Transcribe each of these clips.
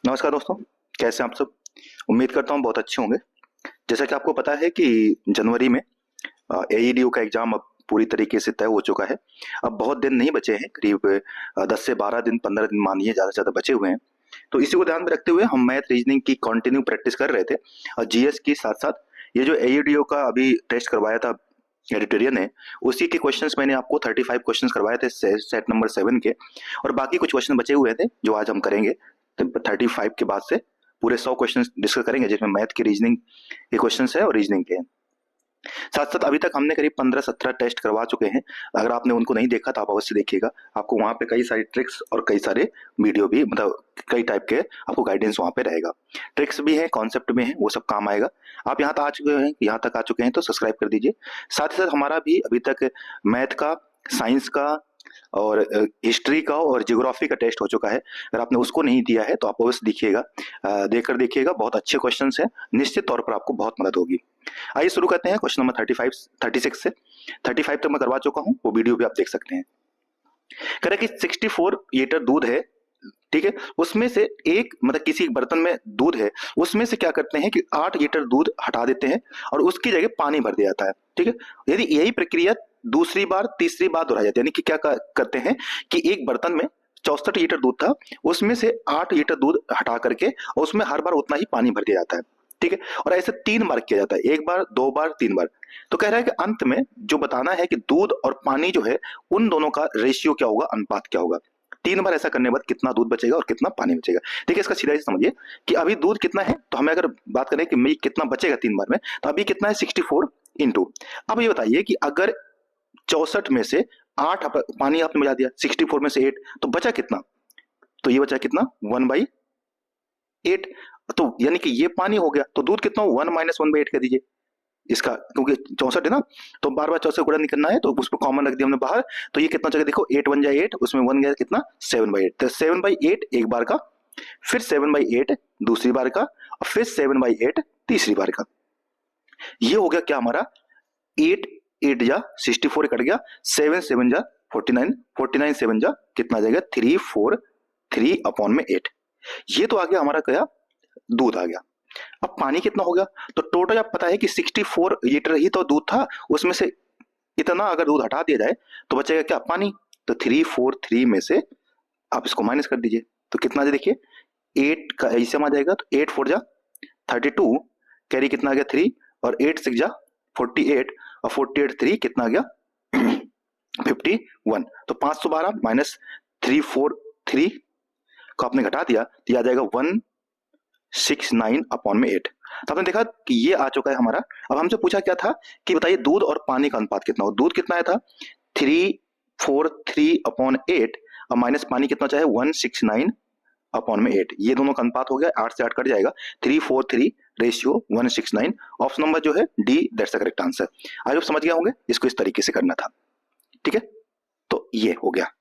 नमस्कार दोस्तों। कैसे हैं आप सब? उम्मीद करता हूँ बहुत अच्छे होंगे। जैसा कि आपको पता है कि जनवरी में एईडीयू का एग्जाम अब पूरी तरीके से तय हो चुका है। अब बहुत दिन नहीं बचे हैं, करीब 10 से 12 दिन 15 दिन मानिए, ज़्यादा से ज़्यादा बचे हुए हैं। तो इसी को ध्यान में रखते हुए हम मैथ रीजनिंग की कंटिन्यू प्रैक्टिस कर रहे थे और जीएस के साथ साथ ये जो एईडीयू का अभी टेस्ट करवाया था एडिटोरियल ने, उसी के क्वेश्चंस मैंने आपको 35 क्वेश्चंस करवाए थे सेट नंबर 7 के। और बाकी कुछ क्वेश्चन बचे हुए थे जो आज हम करेंगे। तो 35 के बाद से पूरे 100 क्वेश्चन डिस्कस करेंगे, जिसमें मैथ की रीजनिंग के क्वेश्चन है और रीजनिंग के हैं। साथ साथ अभी तक हमने करीब 15-17 टेस्ट करवा चुके हैं। अगर आपने उनको नहीं देखा तो आप अवश्य देखिएगा। आपको वहाँ पे कई सारी ट्रिक्स और कई सारे वीडियो भी, मतलब कई टाइप के आपको गाइडेंस वहाँ पे रहेगा। ट्रिक्स भी हैं, कॉन्सेप्ट भी हैं, वो सब काम आएगा। आप यहाँ तक आ चुके हैं, यहाँ तक आ चुके हैं तो सब्सक्राइब कर दीजिए। साथ ही साथ हमारा भी अभी तक मैथ का, साइंस का और हिस्ट्री का और ज्योग्राफी का टेस्ट हो चुका है। अगर आपने उसको नहीं दिया है तो आप अवश्य देखिएगा, देखकर देखिएगा। बहुत अच्छे क्वेश्चंस हैं, निश्चित तौर पर आपको बहुत मदद होगी। आइए शुरू करते हैं क्वेश्चन नंबर 36 से। 35 तक मैं करवा चुका हूँ, वो वीडियो भी आप देख सकते हैं। कह रहा है कि 64 लीटर दूध है, ठीक है। उसमें से एक, मतलब किसी बर्तन में दूध है, उसमें से क्या करते हैं कि 8 लीटर दूध हटा देते हैं और उसकी जगह पानी भर दिया जाता है, ठीक है। यदि यही प्रक्रिया दूसरी बार, तीसरी बार दोहराई जाती है, यानी कि क्या करते हैं कि एक बर्तन में 64 लीटर दूध था, उसमें से 8 लीटर दूध हटा करके और उसमें हर बार उतना ही पानी भर दिया जाता है, ठीक है। और ऐसे 3 बार किया जाता है, 1 बार, 2 बार, 3 बार। तो कह रहा है कि अंत में जो बताना है कि दूध और पानी जो है, उन दोनों का रेशियो क्या होगा, अनुपात क्या होगा। 3 बार ऐसा करने के बाद कितना दूध बचेगा और कितना पानी बचेगा। ठीक है, इसका सीधा से समझिए कि अभी दूध कितना है, तो हमें अगर बात करें कि मैं कितना बचेगा 3 बार में, तो अभी कितना है 64 इंटू। अब ये बताइए कि अगर 64 में से 8 पानी आपने मिला दिया, 64 में से 8, तो बचा कितना? तो ये बचा कितना, 1/8। तो यानी कि ये पानी हो गया, तो दूध कितना, 1 - 1/8 कर दीजिए इसका, क्योंकि 64 है ना, तो बार बार 64 गुणा निकलना है, तो उसको कॉमन रख दिया हमने बाहर। तो ये कितना जगह देखो, 8 1 जा 8, उसमें 1 गया कितना, 7/8। तो 7/8 एक बार का, फिर 7/8 दूसरी बार का, और फिर 7/8 तीसरी बार का। ये हो गया क्या हमारा, 8 8 जा 64 कट गया, 7 7 जा 49, 49 7 जा कितना आ जाएगा, 343/8। ये तो आ गया हमारा क्या, दूध आ गया। अब पानी कितना हो गया, तो टोटल आप पता है कि 64 लीटर ही तो दूध था, उसमें से इतना अगर दूध हटा दिया जाए तो बचेगा क्या, पानी। तो 343 में से आप इसको माइनस कर दीजिए, तो कितना आ जाए देखिए, 8 का ऐसे आ जाएगा, तो 8 4 जा 32, कैरी कितना आ गया 3, और 8 6 जा 48, और 48 3 कितना आ गया 51। तो 512 माइनस 343 को आपने घटा दिया, तो ये आ जाएगा 169/8। तो आपने देखा कि ये आ चुका है हमारा। अब हमसे पूछा क्या था कि बताइए दूध और पानी का अनुपात कितना हो। दूध कितना आया था, 343/8, और माइनस पानी कितना चाहे, 169/8। ये दोनों का अनुपात हो गया, 8 से 8 कट जाएगा, 343/169। ऑप्शन नंबर जो है D, that's the correct answer. आज आप समझ गए होंगे इसको इस तरीके से करना था, ठीक है। तो ये हो गया,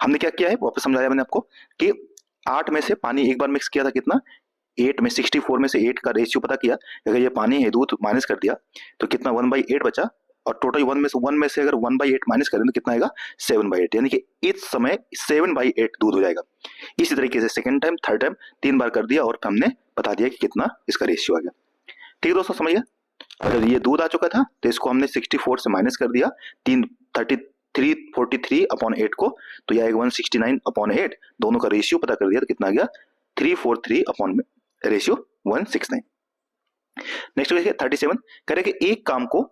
हमने क्या किया है वापस समझाया मैंने आपको कि 8 में से पानी एक बार मिक्स किया था, कितना, 8 में 64 में से 8 का रेशियो पता किया, अगर ये पानी है दूध माइनस कर दिया तो कितना 1/8 बचा। और टोटल 1 में से अगर 1/8 माइनस करें तो कितना आएगा, 7/8। यानी कि इस समय 7/8 दूध हो जाएगा। इसी तरीके से सेकंड टाइम, थर्ड टाइम, 3 बार कर दिया और हमने बता दिया कि कितना इसका रेशियो आ गया। ठीक है दोस्तों, समझिए। अगर ये दूध आ चुका था तो इसको हमने 64 से माइनस कर दिया, 343/8 को, तो यह आएगा 169/8। दोनों का रेशियो पता कर दिया तो कितना आ गया, 343 रेशियो 169। नेक्स्ट देखिए 37, कह रहे कि एक काम को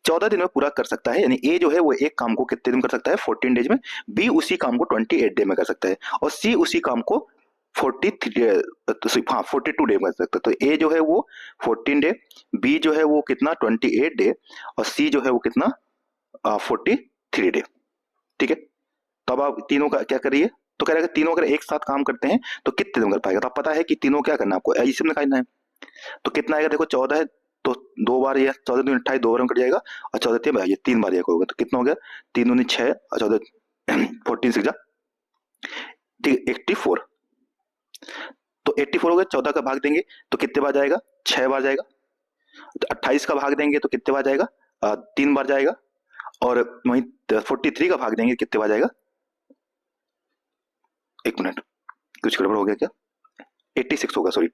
14 दिन में पूरा कर सकता है, यानी ए जो है वो एक काम को कितने दिन कर सकता है, 14 डेज में। बी उसी काम को 28 डे में कर सकता है, और सी उसी काम को 42 डे में कर सकता है। तो ए जो है वो 14 डे, बी जो है वो कितना 28 डे, और सी जो है वो कितना 43 डे, ठीक है। तो अब आप तीनों का क्या करिए, तो कह रहा है कि तीनों अगर एक साथ काम करते हैं तो कितने दिन कर पाएगा। तो आप पता है कि तीनों क्या करना है आपको, ऐसे में निकालना है। तो कितना आएगा देखो, 14 है तो 2 बार, ये 14 दूनी 28, 2 बार में कट जाएगा, और 14 3 ये 3 बार ये होगा, तो कितना हो गया, 3 दूनी 6 और 14 14 6 जा, ठीक है, 84। तो 84 हो गया, 14 का भाग देंगे तो कितने बार जाएगा, 6 बार जाएगा। तो 28 का भाग देंगे तो कितने बार जाएगा, 3 बार जाएगा। और वहीं 43 का भाग देंगे कितने बार जाएगा, एक मिनट, कुछ गड़बड़ हो गया क्या, 86 होगा, सॉरी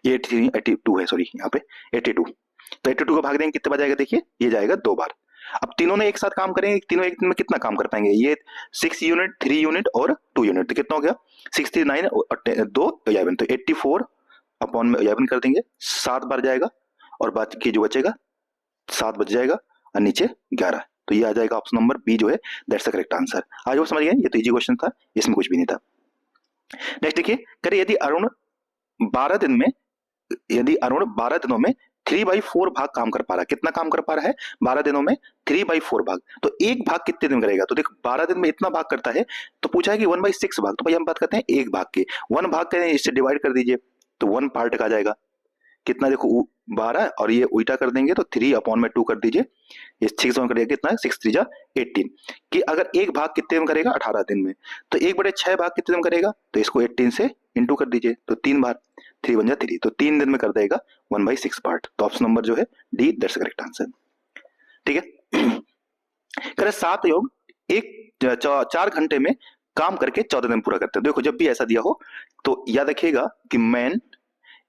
ये 83 82 है, सॉरी यहाँ पे 82। तो 82 को भाग देंगे कितने बार जाएगा, देखिए ये जाएगा 2 बार। अब तीनों ने एक साथ काम करेंगे, तीनों एक दिन में कितना काम कर पाएंगे, ये 6 यूनिट, 3 यूनिट और 2 यूनिट, तो कितना हो गया 69 और 2 11, तो 84 अपॉन में 11 कर देंगे, 7 बार जाएगा और बाकी जो बचेगा 7 बच जाएगा और नीचे 11, तो ये आ जाएगा ऑप्शन नंबर बी जो है, दैट्स द करेक्ट आंसर। आज वो समझ गए, ये तो इजी क्वेश्चन था, इसमें कुछ भी नहीं था। नेक्स्ट देखिए, करिए यदि अरुण 12 दिन में, यदि अरुण 12 दिनों में 3/4 भाग काम कर पा रहा है, कितना काम कर पा रहा है 12 दिनों में 3/4 भाग, तो एक भाग कितने दिन करेगा, तो देखो 12 दिन में इतना भाग करता है, तो पूछा है कि 1/6 भाग, तो भाई हम बात करते हैं एक भाग की, 1 भाग करें इससे डिवाइड कर दीजिए, तो 1 पार्ट का जाएगा कितना, देखो 12 और ये उल्टा कर देंगे तो 3 अपॉन में 2 कर दीजिए, ये 6 कर दिया, कितना है 6 3 जा 18, कि अगर एक भाग कितने दिन करेगा 18 दिन में, तो 1/6 भाग कितने दिन करेगा, तो इसको 18 से इंटू कर दीजिए, तो 3 बार, 3 बन जा 3, तो 3 दिन में कर देगा 1/6 पार्ट, तो ऑप्शन नंबर जो है डी, दैट्स करेक्ट आंसर। ठीक है, करे 7 योग 4 घंटे में काम करके 14 दिन पूरा करते हैं। देखो जब भी ऐसा दिया हो तो याद रखिएगा कि man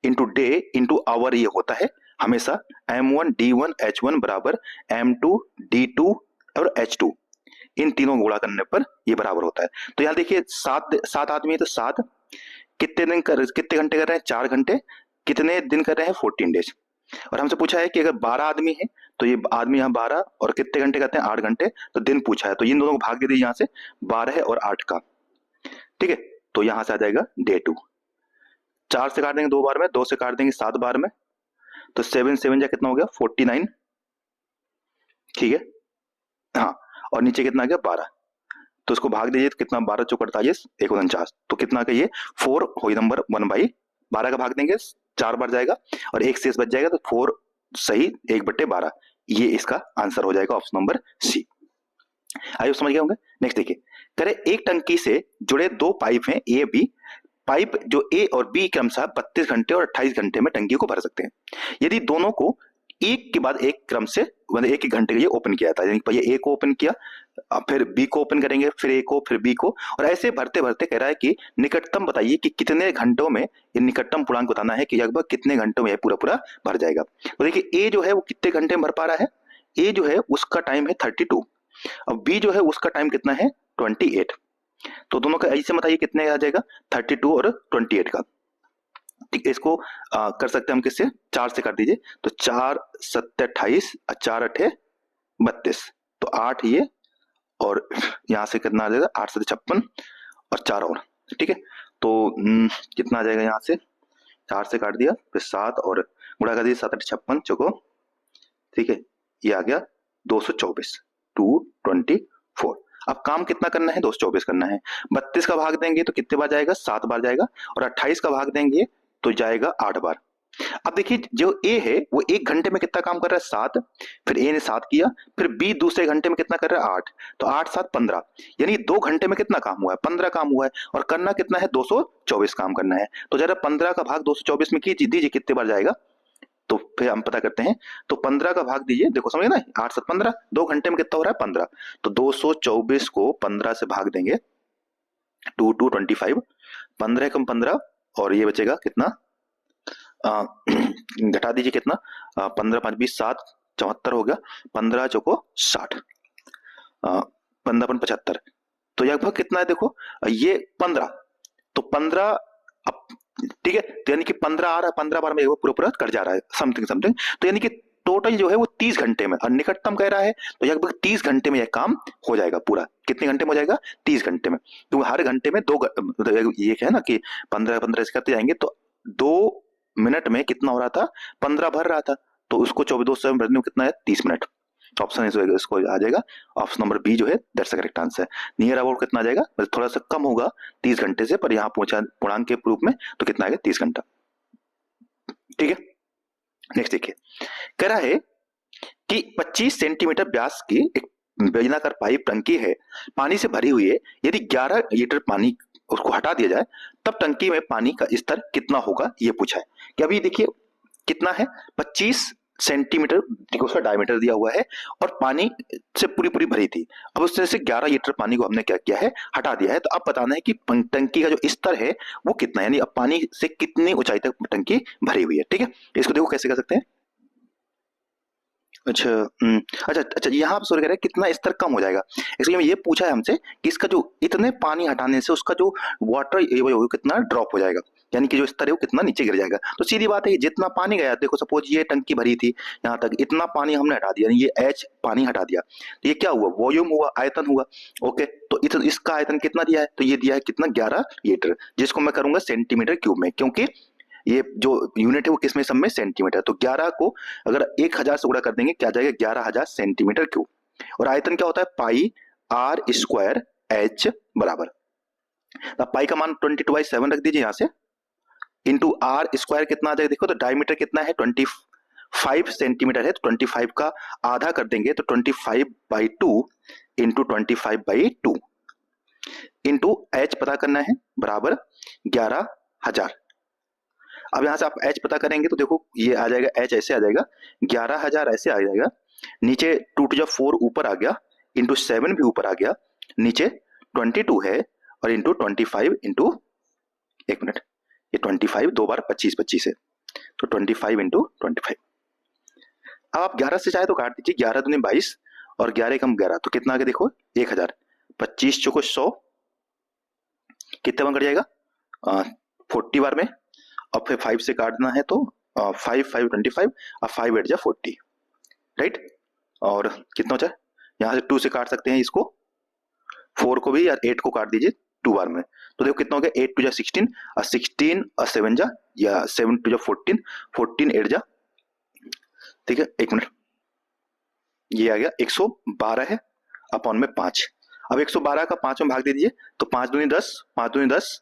into day into hour ये होता है हमेशा, M1 D1 H1 बराबर M2 D2 और H2, इन तीनों गुणा करने पर ये बराबर होता है। तो यहाँ देखिए 7 आदमी है, तो 7 कितने घंटे कर रहे हैं 4 घंटे, कितने दिन कर रहे हैं 14 डेज, और हमसे पूछा है कि अगर 12 आदमी है तो ये आदमी यहाँ 12 और कितने घंटे करते हैं 8 घंटे, तो दिन पूछा है, तो इन दोनों को भाग दे दीजिए यहाँ से 12 और 8 का, ठीक है, तो यहाँ से आ जाएगा डे 2, 4 से काट देंगे 2 बार में, 2 से काट देंगे 7 बार में, तो 7 7 जा कितना हो गया 49, ठीक है, हाँ, और नीचे कितना आ गया 12, तो इसको भाग दीजिए तो कितना 12 चौक 48 1 49, तो कितना का ये 4 होई नंबर 1/12 का भाग देंगे 4 बार जाएगा और एक शेष बच जाएगा, तो 4 सही 1/12, ये इसका आंसर हो जाएगा ऑप्शन नंबर सी। आइए समझ गए होंगे। नेक्स्ट देखिए, करे एक टंकी से जुड़े 2 पाइप हैं ए बी, पाइप जो ए और बी क्रमशः 32 घंटे और 28 घंटे में टंकी को भर सकते हैं। यदि दोनों को एक के बाद एक क्रम से मतलब एक घंटे के लिए ओपन किया था, यानी पहले ए को ओपन किया, फिर बी को ओपन करेंगे, फिर ए को, फिर बी को, और ऐसे भरते भरते कह रहा है कि निकटतम बताइए कि कितने घंटों में, ये निकटतम पूर्णांक बताना है कि लगभग कितने घंटों में यह पूरा पूरा भर जाएगा। तो देखिए ए जो है वो कितने घंटे में भर पा रहा है, ए जो है उसका टाइम है 32, अब बी जो है उसका टाइम कितना है 28, तो दोनों का ऐसे बताइए कितने आ जाएगा 32 और 28 का। ठीक है, इसको कर सकते हैं हम किससे, 4 से कर दीजिए, तो 4 7 28 और 4 8 32, तो 8 ये और यहाँ से कितना आ जाएगा 8 7 56 और 4 और, ठीक है, तो कितना आ जाएगा यहाँ से 4 से काट दिया, फिर 7 और गुणा कर दिया 7 8 56 चौको, ठीक है, ये आ गया 224 224। अब काम कितना करना है 224 करना है, 32 का भाग देंगे तो कितने बार जाएगा 7 बार जाएगा, और 28 का भाग देंगे तो जाएगा 8 बार। अब देखिए जो ए है वो एक घंटे में कितना काम कर रहा है 7, फिर ए ने 7 किया, फिर बी दूसरे घंटे में कितना कर रहा है 8, तो 8 7 15, यानी 2 घंटे में कितना काम हुआ है 15 काम हुआ है, और करना कितना है 224 काम करना है, तो जरा 15 का भाग 224 में कीजिए, दीजिए कितने बार जाएगा, तो फिर हम पता करते हैं, तो 15 का भाग दीजिए, देखो समझे ना 8 7 15, 2 घंटे में कितना हो रहा है 15, तो 224 को 15 से भाग देंगे 2 2 25, 15 कम 15 और ये बचेगा कितना, घटा दीजिए कितना, 15 5 20 7 74 हो गया, 15 चौको 60, 15 75, तो लगभग कितना है देखो ये 15, तो 15 अब ठीक है, तो यानी कि 15 आ रहा है, 15 बार में वो पूरा पूरा कट जा रहा है समथिंग समथिंग, तो यानी कि टोटल जो है वो 30 घंटे में, और निकटतम कह रहा है तो लगभग 30 घंटे में यह काम हो जाएगा पूरा, कितने घंटे में हो जाएगा 30 घंटे में, क्योंकि हर घंटे में ये है ना कि 15 15 से करते जाएंगे, तो 2 मिनट में कितना हो रहा था 15 भर रहा था, तो उसको 24 2 से भरने में कितना है 30 मिनट, तो ऑप्शन इसको आ जाएगा ऑप्शन नंबर बी जो है that's the correct answer. Near about कितना आ जाएगा, मतलब थोड़ा सा कम होगा 30 घंटे से, पर यहाँ पहुंचा पूर्णांक के रूप में तो कितना आएगा 30 घंटा, ठीक है। नेक्स्ट देखिए, कह रहा है कि 25 सेंटीमीटर व्यास की एक बेलनाकार पाइप टंकी है, पानी से भरी हुई है, यदि 11 लीटर पानी उसको हटा दिया जाए तब टंकी में पानी का स्तर कितना होगा ये पूछा है। कि अभी देखिए कितना है 25 सेंटीमीटर उसका डायमीटर दिया हुआ है और पानी से पूरी पूरी भरी थी। अब उस तरह से 11 लीटर पानी को हमने क्या किया है, हटा दिया है। तो अब बताना है कि टंकी का जो स्तर है वो कितना है, यानी अब पानी से कितनी ऊंचाई तक टंकी भरी हुई है। ठीक है, इसको देखो कैसे कर सकते हैं। अच्छा अच्छा अच्छा, यहाँ आप सोच रहे हैं कितना स्तर कम हो जाएगा। इसलिए ये पूछा है हमसे कि इसका जो इतने पानी हटाने से उसका जो वाटर कितना ड्रॉप हो जाएगा, यानी कि जो स्तर है वो कितना नीचे गिर जाएगा। तो सीधी बात है कि जितना पानी गया, देखो सपोज ये टंकी भरी थी यहाँ तक, इतना पानी हमने हटा दिया, ये एच पानी हटा दिया, तो ये क्या हुआ, वॉल्यूम हुआ, आयतन हुआ। ओके, तो इसका आयतन कितना दिया है, तो ये दिया है कितना, 11 लीटर, जिसको मैं करूंगा सेंटीमीटर क्यूब में, क्योंकि ये जो यूनिट है वो किसमें, सब में सेंटीमीटर। तो 11 को अगर 1000 से गुणा कर देंगे क्या आ जाएगा, 11,000 सेंटीमीटर क्यूब। और आयतन क्या होता है, पाई आर स्क्वायर एच बराबर, तो पाई का मान 22/7 रख दीजिए यहाँ से, इंटू आर स्क्वायर कितना आ जाएगा, देखो तो डायमीटर कितना है 25 सेंटीमीटर है, तो 25 का आधा कर देंगे तो 25/2 इंटू 25/2 इंटू एच पता करना है बराबर 11,000। अब यहां से आप एच पता करेंगे तो देखो ये आ जाएगा, एच ऐसे आ जाएगा, 11,000 ऐसे आ जाएगा, नीचे 2 to the 4 ऊपर आ गया, इंटू 7 भी ऊपर आ गया, नीचे 22 है और इंटू 25 इंटू, एक मिनट, ये 25 दो बार 25 है, तो 25 इंटू 25। अब आप 11 से चाहे तो काट दीजिए, 11 दूनी 22 और 11 कम 11, तो कितना आ गया देखो 1000, 25 चौको 100, कितने बार कट जाएगा 40 बार में, और फिर 5 से काटना है तो 5 5 25 और 5 8 जा 40, राइट। और कितना बचा, यहाँ से 2 से काट सकते हैं इसको, 4 को भी, या 8 को काट दीजिए 2 बार में, तो देखो कितना हो गया, 8 2 जा 16 और 16 और 7 जा, या 7 2 जा 14, 14 8 जा, ठीक है, एक मिनट, ये आ गया 112 है अपॉन में 5। अब 112 का 5 में भाग दे दीजिए, तो 5 दूनी 10, 5 दूनी 10,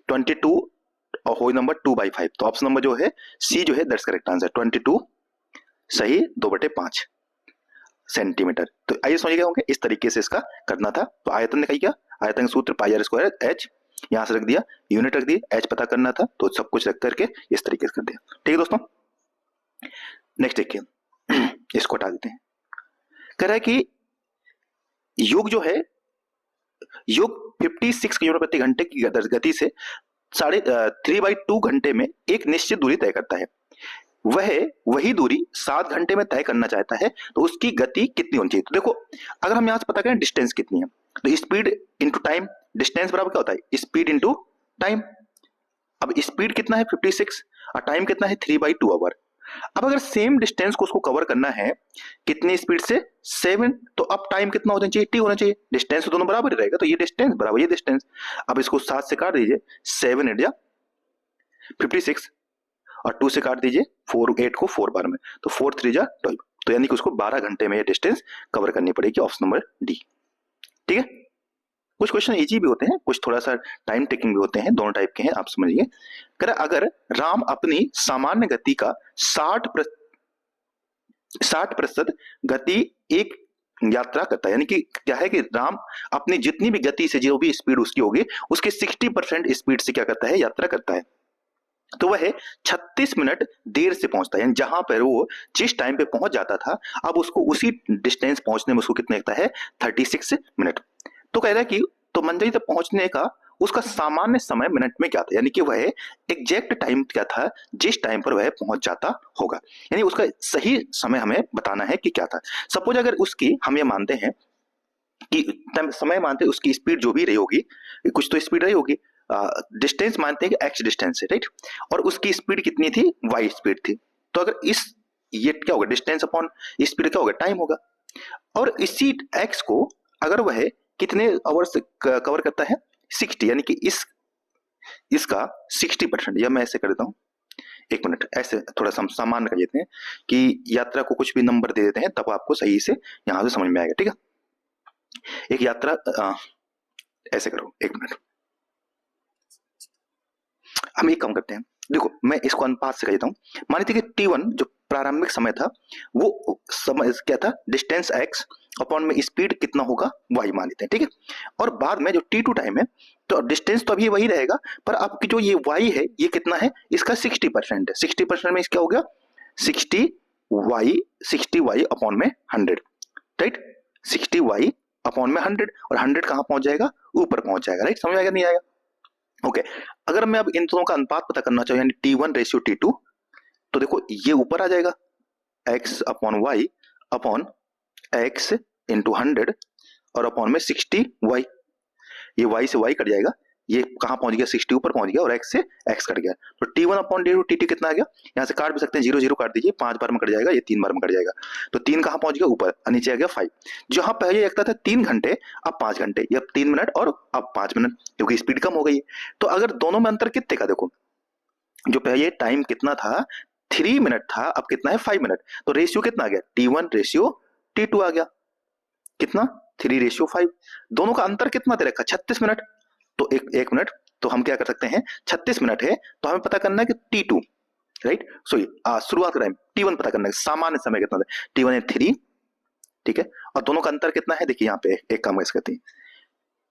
22 और होल नंबर 2/5, तो ऑप्शन नंबर जो है सी जो है दैट्स करेक्ट आंसर, 22 सही 2/5 सेंटीमीटर। तो आइए समझ गए होंगे, इस तरीके से इसका करना था। तो आयतन निकाल क्या, आयतन सूत्र पाई आर स्क्वायर एच, यहां से रख दिया, यूनिट रख दी, एच पता करना था, तो सब कुछ रख करके इस तरीके से कर दिया। ठीक है दोस्तों, नेक्स्ट देखिए, इसको हटा देते हैं। कह रहा है कि योग जो है, योग 56 किलोमीटर प्रति घंटे की गति से 3/2 घंटे में एक निश्चित दूरी तय करता है। वह वही दूरी 7 घंटे में तय करना चाहता है, तो उसकी गति कितनी होनी चाहिए। तो देखो अगर हम यहां से पता करें डिस्टेंस कितनी है, तो स्पीड इंटू टाइम, डिस्टेंस बराबर क्या होता है, स्पीड इंटू टाइम। अब स्पीड कितना है 56 और टाइम कितना है 3/2 आवर। अब अगर सेम डिस्टेंस को उसको कवर करना है कितनी स्पीड से, 7, तो अब टाइम कितना होना चाहिए, टी होना चाहिए, डिस्टेंस तो दोनों बराबर ही रहेगा, तो ये डिस्टेंस बराबर ये डिस्टेंस। अब इसको 7 से काट दीजिए, 7 8 जा 56 और 2 से काट दीजिए 4 8 को 4 बार में, तो 4 3 जा 12, तो यानी कि उसको 12 घंटे में ये डिस्टेंस कवर करनी पड़ेगी, ऑप्शन नंबर डी। ठीक है, कुछ क्वेश्चन इजी भी होते हैं, कुछ थोड़ा सा टाइम टेकिंग भी होते हैं, दोनों टाइप के हैं, आप समझिए। अगर राम अपनी सामान्य गति का 60% गति एक यात्रा करता है, यानी कि क्या है कि राम अपनी जितनी भी गति से जो भी स्पीड उसकी होगी उसके 60% स्पीड से क्या करता है, यात्रा करता है, तो वह 36 मिनट देर से पहुंचता है, यानी जहां पर वो जिस टाइम पे पहुंच जाता था अब उसको उसी डिस्टेंस पहुंचने में उसको कितना लगता है, 36 मिनट। तो कह रहा है कि तो मंजिल तक पहुंचने का उसका सामान्य समय मिनट में क्या था, यानी कि वह एग्जैक्ट टाइम क्या था जिस टाइम पर वह पहुंच जाता होगा, यानी उसका सही समय हमें बताना है कि क्या था। सपोज अगर उसकी हम ये मानते हैं कि समय मानते हैं उसकी स्पीड जो भी रही होगी, कुछ तो स्पीड रही होगी, डिस्टेंस मानते हैं कि एक्स डिस्टेंस है, राइट, और उसकी स्पीड कितनी थी, वाई स्पीड थी, तो अगर ये क्या होगा, डिस्टेंस अपॉन स्पीड क्या होगा, टाइम होगा। और इसी एक्स को अगर वह कितने आवर्स कवर करता है, 60, यानी कि इसका 60%, या मैं ऐसे कर देता हूं, एक मिनट, ऐसे थोड़ा सा सामान्य कर देते हैं कि यात्रा को कुछ भी नंबर दे देते हैं, तब आपको सही से यहां से समझ में आएगा। ठीक है, एक यात्रा ऐसे करो, एक मिनट, हम एक काम करते हैं, देखो मैं इसको अनुपात से कह देता हूं। मान लीजिए कि T1 जो प्रारंभिक समय था वो समय क्या था, डिस्टेंस x अपॉन में स्पीड कितना होगा y मान लेते हैं, ठीक है। और बाद में जो T2 टाइम है तो डिस्टेंस तो अभी वही रहेगा, पर आपकी जो ये y है ये कितना है, इसका 60% है, 60% में इसका हो गया 60 y 60y अपॉन में 100, राइट। 60y अपॉन में 100, और 100 कहां पहुंच जाएगा, ऊपर पहुंच जाएगा, राइट। समझ आएगा नहीं आएगा? ओके अगर मैं अब इन दोनों का अनुपात पता करना चाहूँ, यानी T1 रेशियो T2, तो देखो ये ऊपर आ जाएगा x upon Y upon x into 100 और अपॉन में 60y, ये y से y कट जाएगा, ये कहां पहुंच गया, 60 ऊपर पहुंच गया, और x से x कट गया, तो T1 अपॉन T2 कितना आ गया, यहां से काट भी सकते हैं, 0 0 काट दीजिए, 5 बार में कट जाएगा, ये 3 बार में कट जाएगा, तो 3 कहां पहुंच गया, ऊपर, और नीचे आ गया 5। जहां पहले लगता था 3 घंटे, अब 5 घंटे, ये अब 3 मिनट और अब 5 मिनट, क्योंकि स्पीड कम हो गई है। तो अगर दोनों में अंतर कितने का, देखो जो पहले टाइम कितना था, 3 मिनट था, अब कितना है, 5 मिनट, तो रेशियो कितना आ गया, T1 रेशियो T2 आ गया, कितना, 3 रेशियो 5। दोनों का अंतर कितना दे रखा, 36 मिनट, तो एक मिनट, तो हम क्या कर सकते हैं, 36 मिनट है, तो हमें पता करना है कि T2, राइट, सॉरी शुरुआत का टाइम T1 पता करना है, सामान्य समय कितना है, T1 है 3, ठीक है, और दोनों का अंतर कितना है, देखिए यहाँ पे एक काम कैसे करते हैं,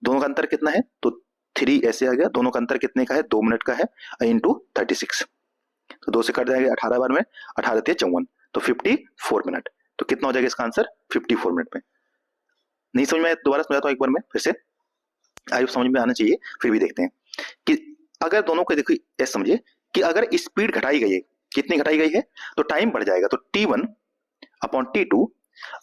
दोनों का अंतर कितना है, तो 3 ऐसे आ गया, दोनों का अंतर कितने का है, 2 मिनट का है, इंटू 36, तो 2 से कट जाएगा 18 बार में, 18 54, तो 54 मिनट, तो कितना हो जाएगा इसका आंसर, 54 मिनट में। नहीं समझ में, दोबारा समझाता हूं एक बार में फिर से, आई समझ में आना चाहिए, फिर भी देखते हैं कि अगर दोनों को देखिए ऐसे समझिए कि अगर स्पीड घटाई गई है, कितनी घटाई गई है, तो टाइम बढ़ जाएगा, तो T1 अपॉन T2,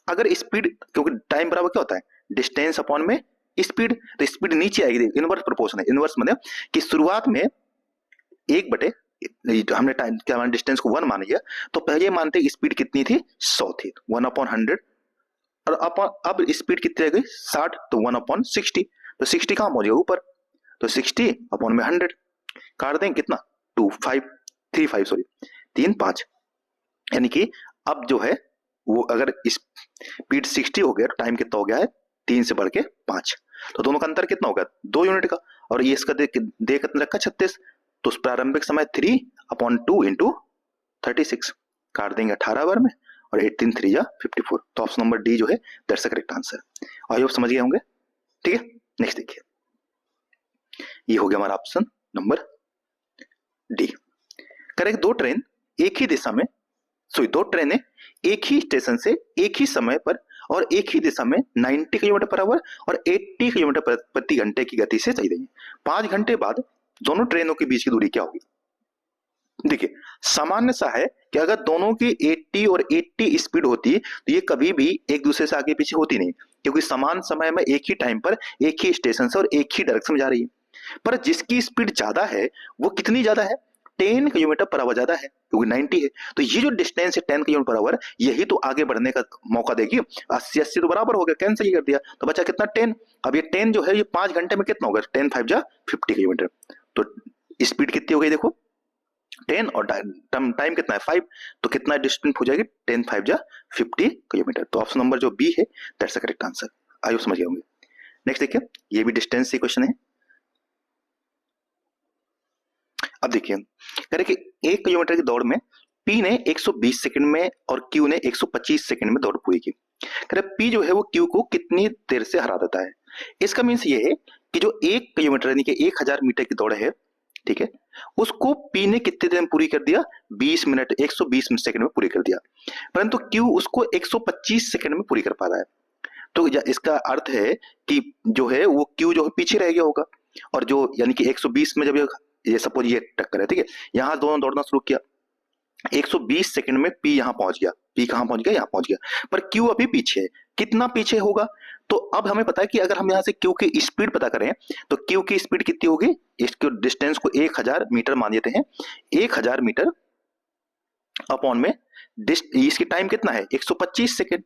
अगर स्पीड, क्योंकि टाइम बराबर क्या होता है, डिस्टेंस अपॉन में स्पीड, तो स्पीड नीचे आएगी, इनवर्स प्रोपोर्शन है, इनवर्स मतलब कि शुरुआत में 1 बटे, हमने टाइम क्या माना, डिस्टेंस को 1 मान लिया, तो पहले मानते स्पीड कितनी थी, 100 थी, 1 अपॉन 100, और अब स्पीड कितनी रह गई, 60, तो 1 अपॉन 60, तो 60 कहां पहुंच गया, ऊपर, तो 60 अपॉन में 100, काट दें कितना, 2 5 3 5 सॉरी 3 5, यानी कि अब जो है वो अगर स्पीड 60 हो गया, तो टाइम कितना हो गया है, 3 से बढ़ के 5, तो दोनों का अंतर कितना होगा, 2 यूनिट का, और ये इसका दे कितना रखा, 36, तो प्रारंभिक समय 3 अपॉन 2 इंटू 36, काट देंगे 18 बार में, और 18 3 जा 54, तो ऑप्शन नंबर डी जो है that's the correct answer. I hope समझ गए होंगे, ठीक है। नेक्स्ट देखिए, ये हो गया हमारा ऑप्शन नंबर डी। करेक्ट, दो ट्रेन एक ही दिशा में, सॉरी दो ट्रेनें एक ही स्टेशन से एक ही समय पर और एक ही दिशा में 90 किलोमीटर पर आवर और 80 किलोमीटर प्रति घंटे की गति से चल रही है। 5 घंटे बाद दोनों ट्रेनों के बीच की दूरी क्या होगी। देखिए सामान्य सा है कि अगर दोनों की 80 और 80 स्पीड होती तो ये कभी भी एक दूसरे से आगे पीछे होती नहीं, क्योंकि समान समय में एक ही टाइम पर एक ही स्टेशन से और एक ही डायरेक्शन में जा रही है। पर जिसकी स्पीड ज्यादा है वो कितनी ज्यादा है, 10 किलोमीटर पर आवर ज्यादा है, क्योंकि 90 है, तो ये जो डिस्टेंस है 10 किलोमीटर पर आवर, यही तो आगे बढ़ने का मौका देगी। 80 तो बराबर हो गया, कैंसिल ही कर दिया, तो बचा कितना 10। अब ये 10 जो है ये 5 घंटे में कितना होगा, 10 5 जा 50 किलोमीटर, तो स्पीड कितनी हो गई देखो 10 और टाइम कितना है 5, तो कितना डिस्टेंस हो जाएगी 10 5 जा 50 किलोमीटर। तो ऑप्शन नंबर जो बी है दैट्स द करेक्ट आंसर। आइए समझ गए होंगे। नेक्स्ट देखिए, ये भी डिस्टेंस से क्वेश्चन है। अब देखिए कह रहे कि 1 किलोमीटर की दौड़ में पी ने 120 सेकंड में और क्यू ने 125 सेकंड में दौड़ पूरी की। कह रहे पी जो है वो क्यू को कितनी देर से हरा देता है। इसका मीन्स ये है कि जो 1 किलोमीटर यानी कि 1000 मीटर की दौड़ है, ठीक है, उसको पी ने कितने देर में पूरी कर दिया, 20 मिनट 120 सेकंड में पूरी कर दिया, परंतु क्यू उसको 125 सेकंड में पूरी कर पा रहा है। तो इसका अर्थ है कि जो है वो क्यू जो है पीछे रह गया होगा, और जो यानी कि 120 में जब ये सपोज ये टक्कर है, ठीक है, यहां दोनों दौड़ना शुरू किया, 120 सेकंड में पी यहां पहुंच गया, पी कहां पहुंच गया, यहां पहुंच गया, पर क्यू अभी पीछे है, कितना पीछे होगा। तो अब हमें पता है कि अगर हम यहां से क्यू की स्पीड पता करें तो क्यू की स्पीड कितनी होगी, इसके डिस्टेंस को 1000 मीटर मान लेते हैं, 1000 मीटर अपॉन में इसकी टाइम कितना है 125 सेकंड,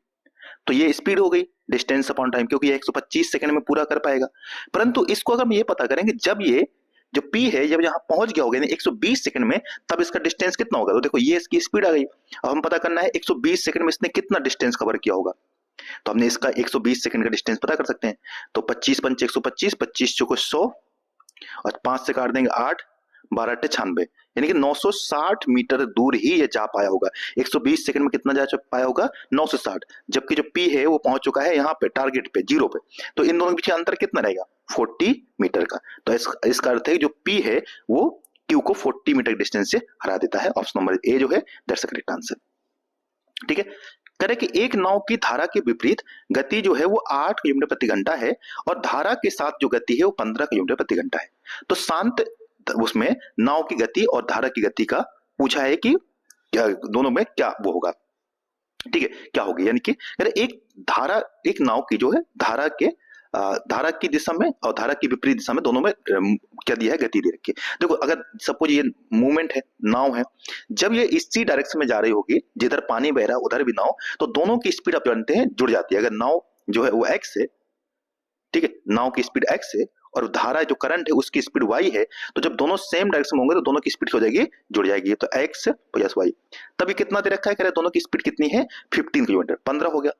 तो ये स्पीड हो गई डिस्टेंस अपॉन टाइम, क्योंकि ये 125 सेकंड में पूरा कर पाएगा। परंतु इसको अगर हम ये पता करेंगे जब ये जो P है जब यहाँ पहुंच गया होगा 120 सेकंड में, तब इसका डिस्टेंस कितना होगा, तो देखो ये इसकी स्पीड आ गई। अब हम पता करना है 120 सेकंड में इसने कितना डिस्टेंस कवर किया होगा, तो हमने इसका 120 सेकंड का डिस्टेंस पता कर सकते हैं। तो 25 पंच 125, 25 चौको 100 और 5 से काट देंगे 8, 12 अट्ठे 96, यानी कि 960 मीटर दूर ही ये जा पाया होगा। 120 सेकंड में कितना जा पाया होगा 960, जबकि जो P है वो पहुंच चुका है यहाँ पे टारगेट पे 0 पे, तो इन दोनों के बीच अंतर कितना रहेगा 40 मीटर का। तो इसका अर्थ है जो P है वो Q को 40 मीटर डिस्टेंस से हरा देता है। ऑप्शन नंबर ए जो है दैट्स द करेक्ट आंसर। ठीक है। करें कि एक नाव की धारा के विपरीत गति जो है वो 8 किलोमीटर प्रति घंटा है और धारा के साथ जो गति है वो 15 किलोमीटर प्रति घंटा है। तो शांत उसमें नाव की गति और धारा की गति का पूछा है कि क्या दोनों में क्या वो होगा, ठीक है, क्या होगी। यानी कि एक नाव की जो है धारा की दिशा में और धारा की विपरीत दिशा में दोनों में क्या दिया है, गति दे रखी है। देखो अगर सपोज ये मूवमेंट है, नाव है, जब ये इसी डायरेक्शन में जा रही होगी जिधर पानी बह रहा है उधर भी नाव, तो दोनों की स्पीड आप जानते हैं जुड़ जाती है। अगर नाव जो है वो एक्स है, ठीक है, नाव की स्पीड एक्स है और धारा जो करंट है उसकी स्पीड वाई है, तो जब दोनों सेम डायरेक्शन में होंगे तो दोनों की स्पीड हो जाएगी, जुड़ जाएगी। तो एक्स प्लस वाई, तभी कितना दे रखा है, कह रहे दोनों की स्पीड कितनी है 15 किलोमीटर, 15 हो गया।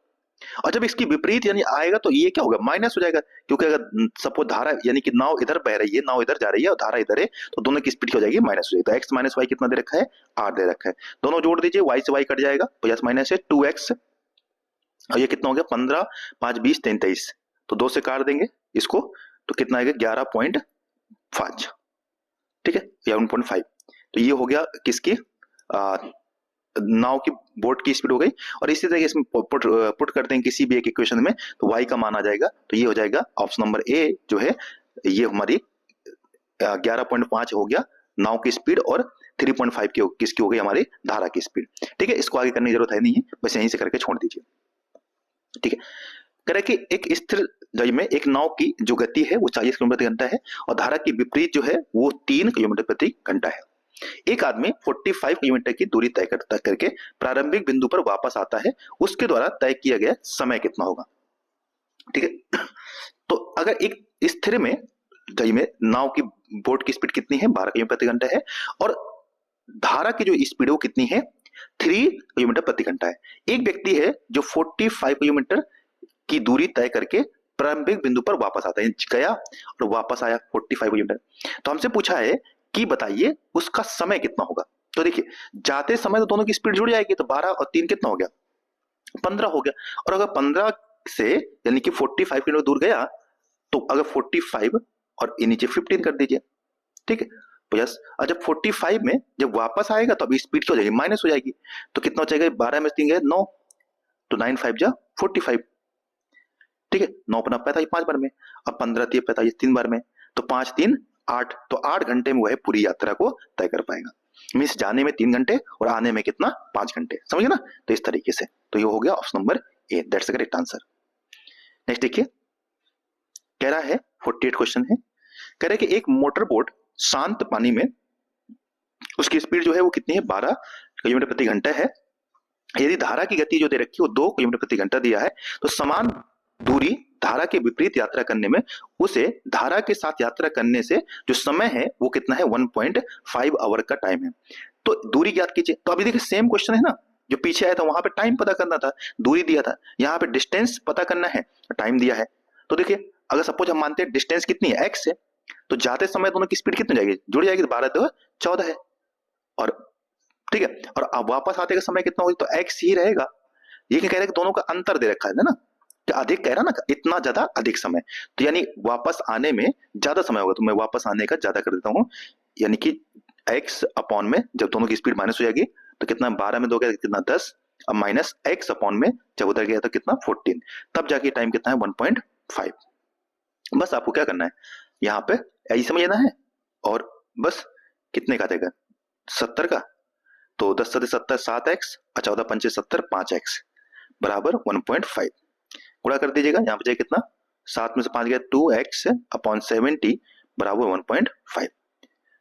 और जब इसकी विपरीत यानी आएगा तो ये क्या होगा, माइनस हो जाएगा, क्योंकि अगर सपोज धारा यानी कि नाव इधर बह रही है, नाव इधर जा रही है और धारा इधर है, तो दोनों की स्पीड हो जाएगी माइनस हो जाएगी। तो एक्स माइनस वाई कितना दे रखा है, 8 दे रखा है। दोनों जोड़ दीजिए, वाई से वाई कट जाएगा, प्लस माइनस है 2x और ये कितना हो गया 15, 5 20 23, तो 2 से काट देंगे इसको तो कितना आएगा 11.5, ठीक है, 11.5। तो ये हो गया किसकी नाव की बोट की स्पीड हो गई। और इसी तरह इसमें पुट करते हैं किसी भी एक इक्वेशन में तो y का मान आ जाएगा, तो ये हो जाएगा ऑप्शन नंबर ए जो है, ये हमारी 11.5 हो गया नाव की स्पीड और 3.5 की किसकी हो गई, हमारी धारा की स्पीड। ठीक है, इसको आगे करने की जरूरत है नहीं है, बस यहीं से करके छोड़ दीजिए। ठीक है, करें कि एक स्थिर जल में एक नाव की जो गति है वो 40 किलोमीटर प्रति घंटा है और धारा की विपरीत जो है वो 3 किलोमीटर प्रति घंटा है। एक आदमी 45 किलोमीटर की दूरी तय करके प्रारंभिक बिंदु पर वापस आता है, उसके द्वारा तय किया गया समय कितना होगा। ठीक है, तो अगर एक स्थिर में जल में नाव की बोट की स्पीड कितनी है 12 किलोमीटर प्रति घंटा है और धारा की जो स्पीड है वो कितनी है 3 किलोमीटर प्रति घंटा है। एक व्यक्ति है जो 45 किलोमीटर की दूरी तय करके प्रारंभिक बिंदु पर वापस आता है, गया और वापस आया 45 किलोमीटर। तो हमसे पूछा है कि बताइए उसका समय कितना होगा। तो देखिए जाते समय तो दोनों की स्पीड जुड़ जाएगी, तो 12 और 3 कितना हो गया 15 हो गया। और अगर 15 से यानी कि 45 किलोमीटर दूर गया तो अगर 45 और नीचे 15 कर दीजिए, ठीक है, प्लस और जब 45 में जब वापस आएगा तो अभी स्पीड क्या हो जाएगी माइनस हो जाएगी, तो कितना हो जाएगा 12 में 3 गए 9, तो 9 5 जा 45, ठीक है, 9 अपना 45 5 बार में, अब 15 3 45 3 बार में, तो 5 3 8, तो 8 घंटे में वह पूरी यात्रा को तय कर पाएगा। मीन्स जाने में 3 घंटे और आने में कितना 5 घंटे, समझे ना। तो इस तरीके से तो ये हो गया option number A, that's the correct answer. Next देखिए कह रहा है 48 क्वेश्चन है, कह रहा है कि एक मोटर बोट शांत पानी में उसकी स्पीड जो है वो कितनी है 12 किलोमीटर प्रति घंटा है। यदि धारा की गति जो दे रखी है वो 2 किलोमीटर प्रति घंटा दिया है, तो समान दूरी धारा के विपरीत यात्रा करने में उसे धारा के साथ यात्रा करने से जो समय है वो कितना है 1.5 आवर का टाइम है। तो दूरी ज्ञात कीजिए। तो अभी देखिए सेम क्वेश्चन है ना, जो पीछे आया था वहां पे टाइम पता करना था, दूरी दिया था, यहाँ पे डिस्टेंस पता करना है, टाइम दिया है। तो देखिए अगर सपोज हम मानते हैं डिस्टेंस कितनी है x है, तो जाते समय दोनों की स्पीड कितनी जाएगी जुड़ जाएगी, 12 2 14 है, और ठीक है, और अब वापस आते का समय कितना होगा तो x ही रहेगा। ये क्या कह रहे हैं कि दोनों का अंतर दे रखा है ना, कि अधिक कह रहा ना, इतना ज्यादा अधिक समय, तो यानी वापस आने में ज्यादा समय होगा, तो मैं वापस आने का ज्यादा कर देता हूं, यानी कि x अपॉन में जब दोनों की स्पीड माइनस हो जाएगी तो कितना 12 में 2 गया कितना 10, अब माइनस x अपॉन में जब उधर गया तो कितना 14, तब जाके टाइम कितना है 1.5। बस आपको क्या करना है यहाँ पे ऐसे समझना है, और बस कितने का देगा 70 का, तो 10 7 70 7x, 14 5 70 5x बराबर 1.5 गुणा कर दीजिएगा। यहाँ पे कितना 7 में से 5 गया 2x अपॉन 70 बराबर 1.5।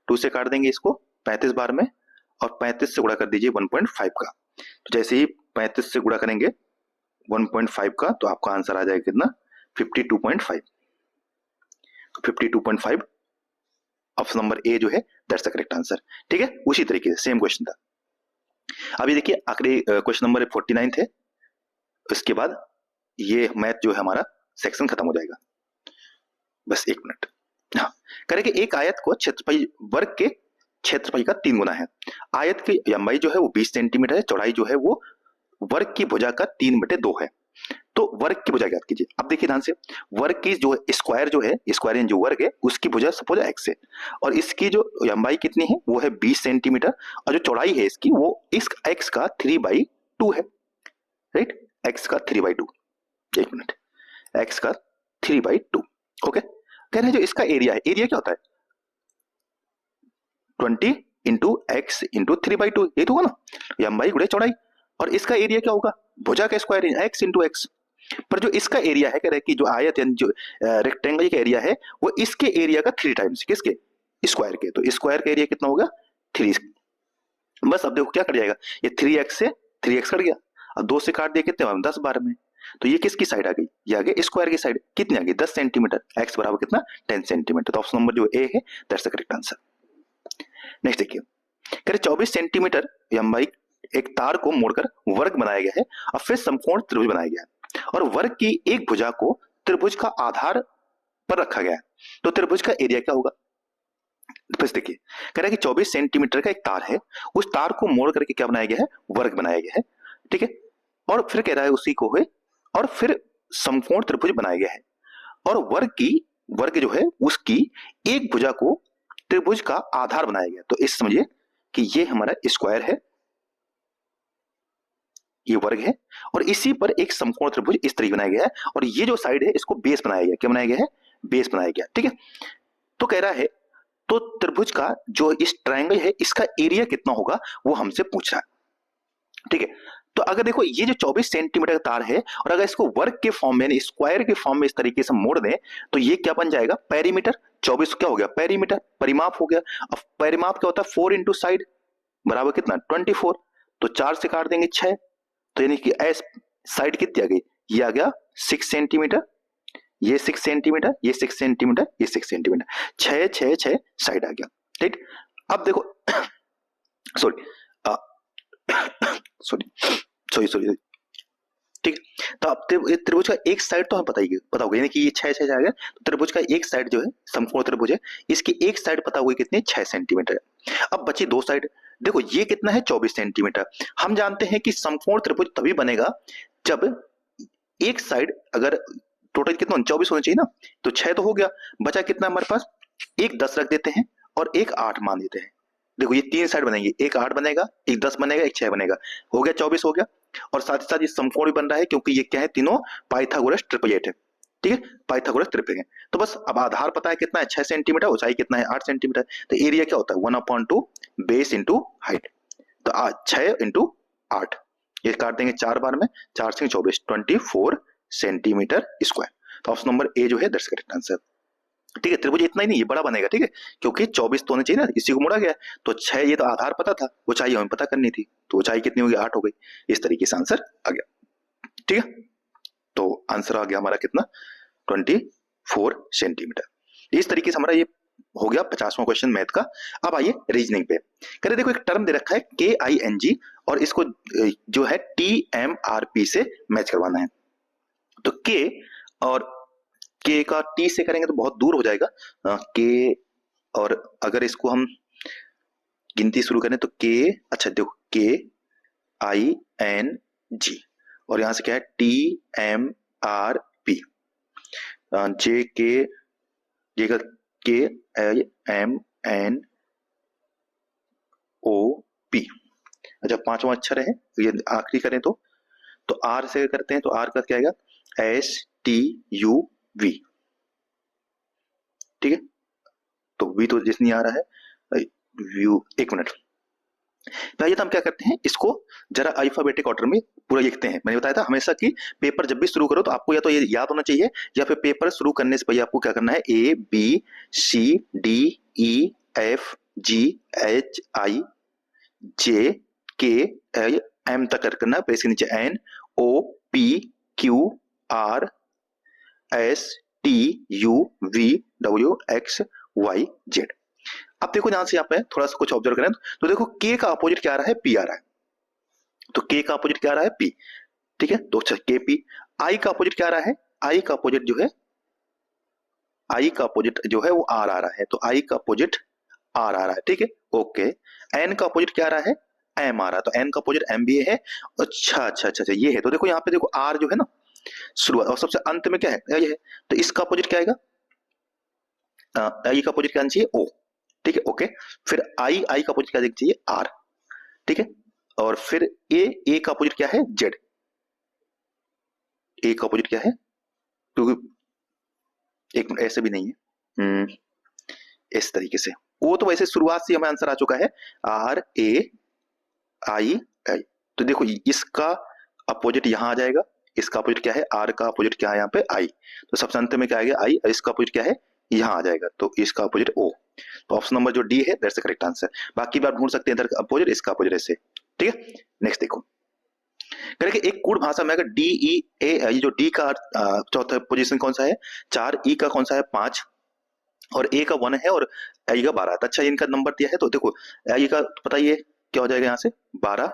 2 से काट देंगे इसको 35 बार में और 35 से गुणा कर दीजिए 1.5 का। तो जैसे ही 35 से गुणा करेंगे 1.5 का तो आपका आंसर आ जाएगा कितना 52.5। 52.5 ऑप्शन नंबर ए जो है दैट्स द करेक्ट आंसर। ठीक है, उसी तरीके से सेम क्वेश्चन था। अभी देखिए आखिरी क्वेश्चन नंबर 49 थे, उसके बाद ये मैथ जो है हमारा सेक्शन खत्म हो जाएगा। बस 1 मिनट। हाँ, करें कि एक आयत को क्षेत्रफल वर्ग के क्षेत्रफल का 3 गुना है। आयत की लंबाई जो है वो 20 सेंटीमीटर है, चौड़ाई जो है वो वर्ग की भुजा का 3/2 है। तो वर्ग की भुजा ज्ञात कीजिए। अब देखिए ध्यान से, वर्ग की जो स्क्वायर जो है, स्क्वायर जो वर्ग है उसकी भुजा सपोज x है, और इसकी जो लंबाई कितनी है वो है 20 सेंटीमीटर, और जो चौड़ाई है इसकी वो इस x का 3/2 है। राइट, एक्स का 3/2, एक मिनट, एक्स का 3/2, ओके। कह रहे हैं जो इसका एरिया है, एरिया क्या होता है 20 इंटू एक्स इंटू 3/2, ये तो होगा ना, लंबाई गुणे चौड़ाई। और इसका एरिया क्या होगा, भुजा का स्क्वायर एक्स इंटू एक्स। पर जो इसका एरिया है, कह रहे हैं कि जो आयत यानी जो रेक्टेंगल का एरिया है वो इसके एरिया का 3 टाइम्स, किसके, स्क्वायर के। तो स्क्वायर का एरिया कितना होगा 3। बस अब देखो क्या कट जाएगा, ये 3x से 3x कट गया, अब 2 से काट दिया कितने में 10 बार में। तो ये किसकी साइड आ गई, ये आ गई स्क्वायर की साइड। कितनी आ गई 10 सेंटीमीटर, x बराबर कितना 10 सेंटीमीटर। तो ऑप्शन नंबर जो ए है that's the correct answer. Next देखिए, कह रहे 24 सेंटीमीटर लंबाई एक तार को मोड़कर वर्ग बनाया गया है और फिर समकोण त्रिभुज बनाया गया है और वर्ग की एक भुजा को त्रिभुज का आधार पर रखा गया है। तो त्रिभुज का एरिया क्या होगा, फिर देखिए कह रहा है कि 24 सेंटीमीटर का एक तार है, उस तार को मोड़ करके क्या बनाया गया है, वर्ग बनाया गया है, ठीक है। और फिर कह रहा है उसी को है और फिर समकोण त्रिभुज बनाया गया है और वर्ग जो है उसकी एक भुजा को त्रिभुज का आधार बनाया गया। तो इस समझिए कि ये हमारा स्क्वायर है, ये वर्ग है और इसी पर एक समकोण त्रिभुज इस तरीके बनाया गया है और ये जो साइड है इसको बेस बनाया गया, क्या बनाया गया है, बेस बनाया गया, ठीक है। तो कह रहा है तो त्रिभुज का जो इस ट्रायंगल है इसका एरिया कितना होगा वो हमसे पूछ रहा है, ठीक है। तो अगर देखो ये जो 24 सेंटीमीटर का तार है और अगर इसको वर्ग के फॉर्म में स्क्वायर के फॉर्म में इस तरीके से मोड़ दें तो ये क्या बन जाएगा, पेरीमीटर। 24 क्या हो गया, पेरीमीटर, परिमाप हो गया। अब परिमाप क्या होता है 4 इंटू साइड बराबर कितना 24। तो 4 से काट देंगे 6, तो यानी कि एस साइड कितनी आ गई, ये आ गया 6 सेंटीमीटर, ये 6 सेंटीमीटर, ये 6 सेंटीमीटर, ये 6 सेंटीमीटर, 6 6 6 साइड आ गया, ठीक। अब देखो सॉरी सॉरी सॉरी, ठीक है। तो अब त्रिभुज का एक साइड तो हमें पता होगा, यानी कि ये 6 6 जाएगा। तो त्रिभुज का एक साइड जो है समकोण त्रिभुज है, इसकी एक साइड पता हुई कितनी 6 सेंटीमीटर है। अब बची दो साइड, देखो ये कितना है 24 सेंटीमीटर। हम जानते हैं कि समकोण त्रिभुज तभी बनेगा जब एक साइड अगर टोटल कितना 24 होना चाहिए ना, तो 6 तो हो गया, बचा कितना हमारे पास, एक 10 रख देते हैं और एक 8 मान देते हैं। देखो ये 3 साइड बनेंगे, एक 8 बनेगा, एक 10 बनेगा, एक 6 बनेगा, हो गया 24 हो गया। और साथ ही साथ ये समकोण भी बन रहा है क्योंकि ये क्या है, तीनों पाइथागोरस ट्रिपलेट है, ठीक है, पाइथागोरस ट्रिपल है। तो बस अब आधार पता है कितना है 6 सेंटीमीटर, ऊंचाई कितना है 8 सेंटीमीटर। तो एरिया क्या होता है 1/2 बेस इंटू हाइट। तो 6 इंटू 8, ये काट देंगे 4 बार में, 4 से 24, 24 सेंटीमीटर स्क्वायर। तो ऑप्शन नंबर ए जो है दैट्स करेक्ट आंसर, ठीक है। त्रिभुज इतना ही नहीं, ये बड़ा बनेगा, ठीक है, क्योंकि 24 तो होना चाहिए ना, इसी को मोड़ा गया। तो 6 ये तो आधार पता था, ऊंचाई हमें पता करनी थी, तो ऊंचाई कितनी होगी 8 हो गई। इस तरीके से आंसर आ गया, ठीक है। तो आंसर आ गया हमारा कितना 24 सेंटीमीटर। इस तरीके से हमारा ये हो गया 50वां क्वेश्चन मैथ का। अब आइए रीजनिंग पे, कह रहे देखो एक टर्म दे रखा है KING और इसको जो है TMRP से मैच करवाना है। तो K और K का T से करेंगे तो बहुत दूर हो जाएगा K, और अगर इसको हम गिनती शुरू करें तो K, अच्छा देखो KING और यहां से क्या है TMRP, जे का KIMNOP। अच्छा 5वां अक्षर है, ये आखिरी करें तो R से करते हैं तो R का क्या आएगा STUV, ठीक है। तो V तो जिस नहीं आ रहा है व्यू, एक मिनट। तो हम क्या करते हैं, इसको जरा अल्फाबेटिक ऑर्डर में पूरा लिखते हैं। मैंने बताया था हमेशा कि पेपर जब भी शुरू करो तो आपको या तो ये याद होना चाहिए या फिर पेपर शुरू करने से पहले आपको क्या करना है ABCDEFGHIJKLM तक करना है, फिर इसके नीचे NOPQRSTUVWXYZ। अब देखो यहां से यहाँ पे थोड़ा सा कुछ ऑब्जर्व करें तो देखो K का अपोजिट क्या आ रहा है, P आ रहा है। तो K का अपोजिट क्या आ रहा है P, ठीक है। तो अच्छा KP। I का अपोजिट क्या आ रहा है, I का अपोजिट जो है वो R आ रहा है, तो I का अपोजिट R आ रहा है, ठीक है, ओके। N का अपोजिट क्या आ रहा है, M आ रहा है, तो N का अपोजिट M भी है। अच्छा ये है। तो देखो यहाँ पे देखो R जो है ना शुरुआत और सबसे अंत में क्या है, ये है। तो इसका अपोजिट क्या आएगा, I का अपोजिट क्या आना चाहिए O, ठीक है, ओके। फिर I का अपोजिट क्या देखना चाहिए R, ठीक है। और फिर A का अपोजिट क्या है Z, ए का अपोजिट क्या है, क्योंकि एक मिनट ऐसे भी नहीं है, इस तरीके से। ओ तो वैसे शुरुआत से हमें आंसर आ चुका है, आर ए आई आई। तो देखो इसका अपोजिट यहां आ जाएगा, इसका अपोजिट क्या है, आर का अपोजिट क्या है यहाँ पे आई, तो सबसे अंत में क्या आएगा आई, इसका अपोजिट क्या है यहां आ जाएगा, तो इसका अपोजिट ओ। तो ऑप्शन नंबर जो डी है दैट्स द करेक्ट आंसर। बाकी बार ढूंढ सकते हैं इधर अपोजिट, इसका अपोजिट ऐसे, ठीक है। नेक्स्ट देखो, करेंगे एक कूट भाषा में अगर डी ई ए, ये जो डी का चौथा पोजीशन कौन सा है 4, ई का कौन सा है 5, और ए का 1 है और आई का 12 है। तो अच्छा इनका नंबर दिया है, तो देखो आई का पता ये क्या हो जाएगा यहाँ से 12,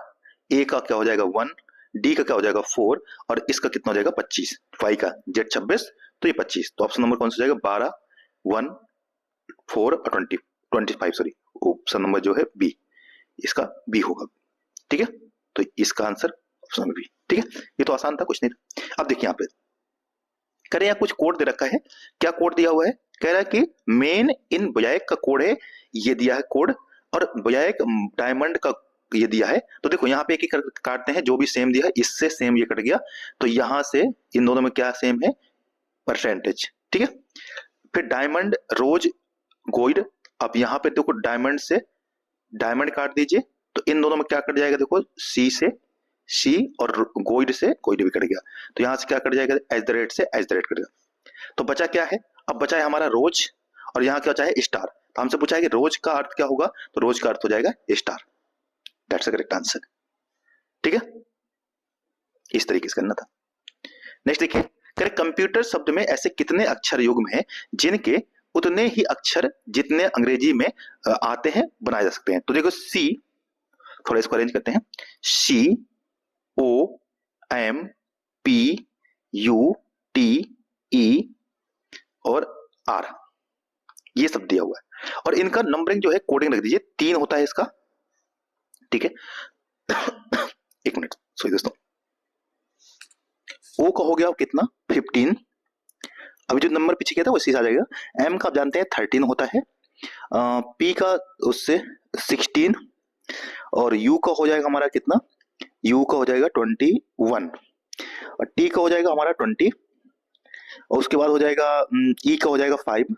ए का क्या हो जाएगा 1, डी का क्या हो जाएगा 4, और इसका कितना हो जाएगा 25, फाई का जेड 26, तो ये 25। तो ऑप्शन नंबर कौन सा हो जाएगा 12, 1, 4 और 20, 25 सॉरी, ऑप्शन नंबर जो है बी, इसका बी होगा, ठीक है। तो इसका आंसर ऑप्शन नंबर बी, ठीक है। ये तो आसान था, कुछ नहीं था। अब देखिए यहाँ पे करें, यहाँ कुछ कोड दे रखा है, क्या कोड दिया हुआ है, कह रहा है कि मेन इन बोयाक का कोड है, ये दिया है कोड, और बोयाक डायमंड का ये दिया है। तो देखो यहाँ पे एक एक काटते हैं, जो भी सेम दिया है इससे सेम ये कट गया, तो यहां से इन दोनों में क्या सेम है, परसेंटेज, ठीक है। फिर डायमंड रोज गोल्ड, अब यहाँ पे देखो डायमंड से डायमंड काट दीजिए, तो इन दोनों में क्या कट जाएगा, देखो सी से सी और गोल्ड से गोल्ड भी कट गया, तो यहां से क्या कट जाएगा, एज द रेट से एज द रेट कट गया। तो बचा क्या है, अब बचा है हमारा रोज, और यहाँ क्या बचा है स्टार। तो हमसे पूछा है कि रोज का अर्थ क्या होगा, तो रोज का अर्थ हो जाएगा star, that's the correct answer, ठीक है। इस तरीके से करना था। नेक्स्ट देखिए, करेक्ट कंप्यूटर शब्द में ऐसे कितने अक्षर युग्म हैं जिनके उतने ही अक्षर जितने अंग्रेजी में आते हैं बनाए जा सकते हैं। तो देखो सी, थोड़ा इसको अरेंज करते हैं, C O M P U T E और आर, ये सब दिया हुआ है, और इनका नंबरिंग जो है कोडिंग रख दीजिए, 3 होता है इसका, ठीक है। एक मिनट सॉरी दोस्तों, ओ का हो गया कितना 15, अभी जो नंबर पीछे किया था वो इसी से आ जाएगा। एम का आप जानते हैं 13 होता है, पी का उससे 16, और यू का हो जाएगा हमारा कितना, यू का हो जाएगा 21, और टी का हो जाएगा हमारा 20, और उसके बाद हो जाएगा ई का हो जाएगा 5,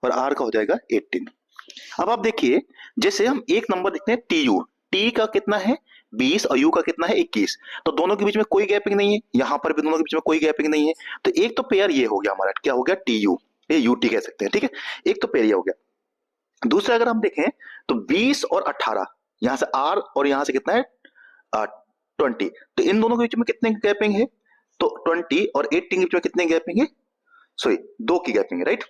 और आर का हो जाएगा 18। अब आप देखिए, जैसे हम एक नंबर देखते हैं टी यू, टी का कितना है 20 और यू का कितना है 21, तो दोनों के बीच में कोई गैपिंग नहीं है, यहां पर भी दोनों के बीच में कोई गैपिंग नहीं है, तो एक तो पेयर ये हो गया हमारा, क्या हो गया टी यू, ये यू टी कह सकते हैं, ठीक है। एक तो पेयर ये हो गया। दूसरा अगर हम देखें तो 20 और 18, यहां से आर और यहां से कितना है 20, तो इन दोनों के बीच में कितने गैपिंग है, तो 20 और 18 के बीच में कितने गैपिंग है, सॉरी 2 की गैपिंग है, राइट।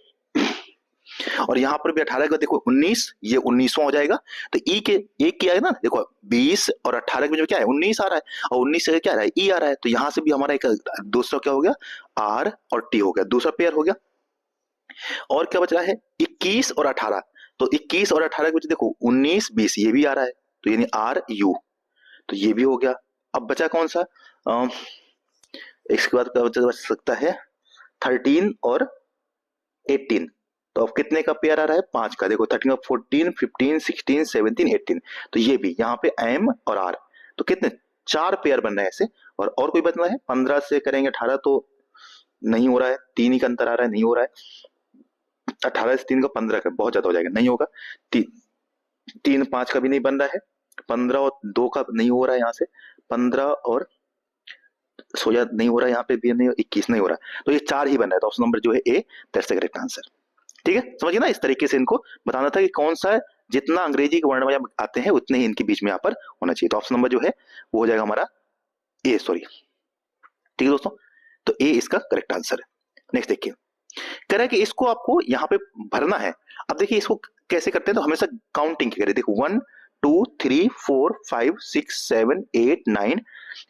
और यहां पर भी 18 का देखो 19, ये 19वां हो जाएगा, तो ई के एक किया है ना, देखो 20 और 18 के बीच में क्या है 19 आ रहा है, और 19 से क्या आ रहा है ई आ रहा है, तो यहां से भी हमारा एक दूसरा क्या हो गया आर और टी हो गया, दूसरा पेयर हो गया। और क्या बच रहा है 21 और 18, तो 21 और 18 के बीच देखो 19 20 ये भी आ रहा है, तो यानी आर यू, तो ये भी हो गया। अब बचा कौन सा, इसके बाद क्या बच सकता है 13 और 18, तो अब कितने का पेयर आ रहा है 5 का, देखो 13 का 14 15 16 17 18, तो ये भी यहाँ पे एम और आर, तो कितने 4 पेयर बन रहे हैं ऐसे। और कोई बचना है 15 से करेंगे 18, तो नहीं हो रहा है, 3 ही का अंतर आ रहा है, नहीं हो रहा है। 18 से 3 का 15 का बहुत ज्यादा हो जाएगा, नहीं होगा। 3 5 का भी नहीं बन रहा है, 15 और 2 का नहीं हो रहा है, यहाँ से 15 और 16 नहीं हो रहा है, यहाँ पे भी नहीं, 21 नहीं हो रहा है, तो ये 4 ही बन रहा है, तो ऑप्शन नंबर जो है ए दैट्स द करेक्ट आंसर, ठीक है। समझिए ना, इस तरीके से इनको बताना था कि कौन सा जितना अंग्रेजी के वर्ण आते हैं उतने ही इनके बीच में यहाँ पर होना चाहिए, तो ऑप्शन नंबर जो है वो हो जाएगा हमारा ए, सॉरी, ठीक है दोस्तों। तो ए इसका करेक्ट आंसर है। नेक्स्ट देखिए, कह रहा है कि इसको आपको यहाँ पे भरना है। अब देखिए इसको कैसे करते हैं, तो हमेशा काउंटिंग की करें, देखो 1 2 3 4 5 6 7 8 9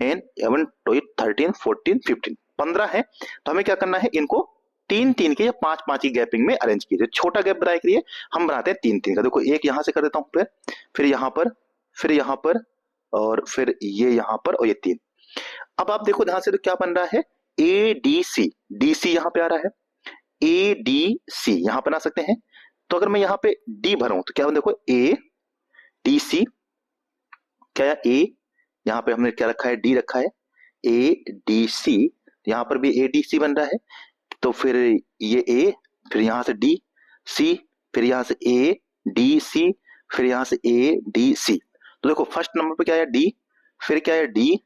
10 11 12 13 14 15, 15 है, तो हमें क्या करना है, इनको 3 3 के या 5 5 की गैपिंग में अरेंज कीजिए। छोटा गैप बनाने के लिए हम बनाते हैं 3 3 का, देखो एक यहां से कर देता हूं, फिर यहां पर, फिर यहां पर, और फिर ये यहां पर, और ये 3। अब आप देखो ध्यान से, तो क्या बन रहा है A D C, D C यहां पे आ रहा है, ए डी सी यहां बना सकते हैं। तो अगर मैं यहां पे डी भरूं तो क्या देखो ए डी सी, क्या ए यहां पे हमने क्या रखा है डी रखा है, ए डी सी, यहाँ पर भी ए डी सी बन रहा है, तो फिर ये ए, फिर यहाँ से डी सी, फिर यहाँ से ए डी सी, फिर यहाँ से ए डी सी। तो देखो फर्स्ट नंबर पे क्या है डी, फिर क्या है डी,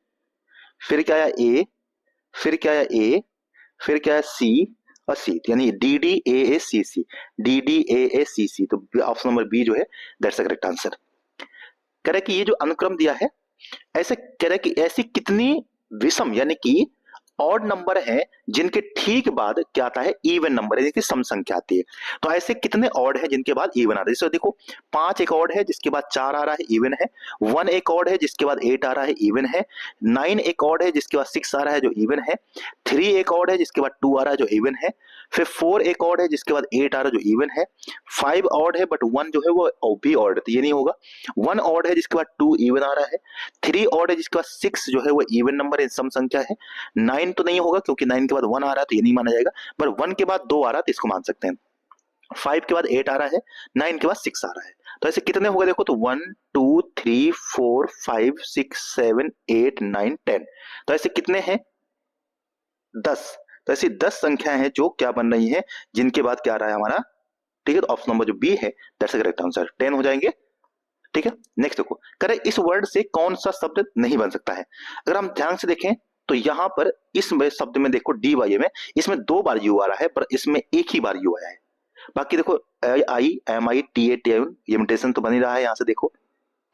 फिर क्या है ए, फिर क्या है ए, फिर क्या है सी और सी, यानी D D A C C, D D A C C. तो ऑप्शन नंबर बी जो है दैट्स द करेक्ट आंसर। कह रहा है कि ये जो अनुक्रम दिया है, ऐसे कह रहा है कि ऐसी कितनी विषम यानी कि ऑड नंबर है जिनके ठीक बाद क्या आता है इवन नंबर, यानी कि सम संख्या आती है। तो ऐसे कितने ऑड है जिनके बाद इवन आता है, जैसे देखो 5 एक ऑड है जिसके बाद 4 आ रहा है इवन है, 1 एक ऑड है जिसके बाद 8 आ रहा है इवन है, 9 एक ऑड है जिसके बाद 6 आ रहा है जो इवन है, 3 एक ऑड है जिसके बाद 2 आ रहा है जो इवन है, फिर 4 एक ऑड है जिसके बाद 8 आ रहा है जो इवन है, 5 ऑड है बट 1 जो है वो भी ऑड है तो ये नहीं होगा, 1 ऑड है जिसके बाद 2 इवन आ रहा है, 3 ऑड है जिसके बाद 6 जो है वो इवन नंबर इन सम संख्या है, 9 तो नहीं होगा क्योंकि 9 के बाद 1 आ रहा है तो ये नहीं माना जाएगा, पर 1 के बाद 2 आ रहा है तो इसको मान सकते हैं, 5 के बाद 8 आ रहा है, 9 के बाद 6 आ रहा है। तो ऐसे कितने हो गए देखो, तो 1 2 3 4 5 6 7 8 9 10, तो ऐसे कितने हैं 10। तो ऐसी 10 संख्याएं हैं जो क्या बन रही हैं जिनके बाद क्या आ रहा है हमारा, ठीक है, तो ऑप्शन नंबर जो बी है दैट्स द करेक्ट आंसर, 10 हो जाएंगे। ठीक है, नेक्स्ट देखो, करें इस वर्ड से कौन सा शब्द नहीं बन सकता है। अगर हम ध्यान से देखें तो यहां पर इस शब्द में देखो डी वाई में, इसमें 2 बार यू आ रहा है पर इसमें एक ही बार यू आया है। बाकी देखो I am I T A T I, ये इमिटेशन तो बन ही रहा है, यहां से देखो,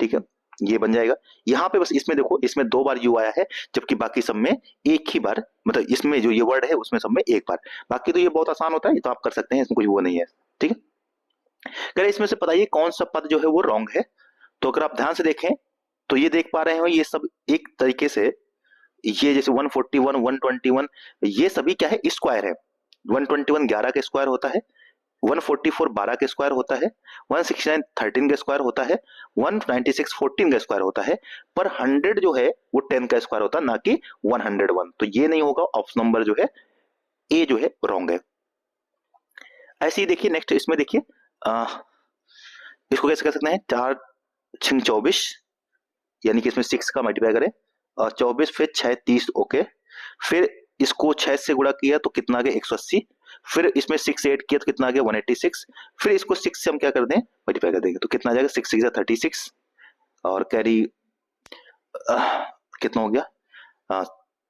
ठीक है, ये बन जाएगा। यहाँ पे बस इसमें देखो, इसमें 2 बार यू आया है जबकि बाकी सब में एक ही बार, मतलब इसमें जो ये वर्ड है उसमें सब में एक बार। बाकी तो ये बहुत आसान होता है, ये तो आप कर सकते हैं, इसमें कुछ वो नहीं है। ठीक है, करें इसमें से बताइए कौन सा पद जो है वो रॉन्ग है। तो अगर आप ध्यान से देखें तो ये देख पा रहे हो, ये सब एक तरीके से, ये जैसे 141 121 ये सभी क्या है स्क्वायर है। 121 11 का स्क्वायर होता है, 144 12 का स्क्वायर होता है, 169 13 का स्क्वायर होता है, 196 14 का स्क्वायर होता है, पर 100 जो है वो 10 का स्क्वायर होता है, ना कि 101। तो ये नहीं होगा, ऑप्शन नंबर जो है ए जो है रॉन्ग है। ऐसे ही देखिए नेक्स्ट, इसमें देखिए इसको कैसे कर सकते हैं, 4 6 24, यानी कि इसमें 6 का मल्टीप्लाई करें और 24 फिर 6 30, ओके, फिर इसको 6 से गुणा किया तो कितना आ गया 180, फिर इसमें 6 8 किया तो कितना आ गया 186, फिर इसको 6 से हम क्या कर दें मल्टीप्लाई कर देंगे तो कितना आ जाएगा 6 6 36, और कैरी कितना हो गया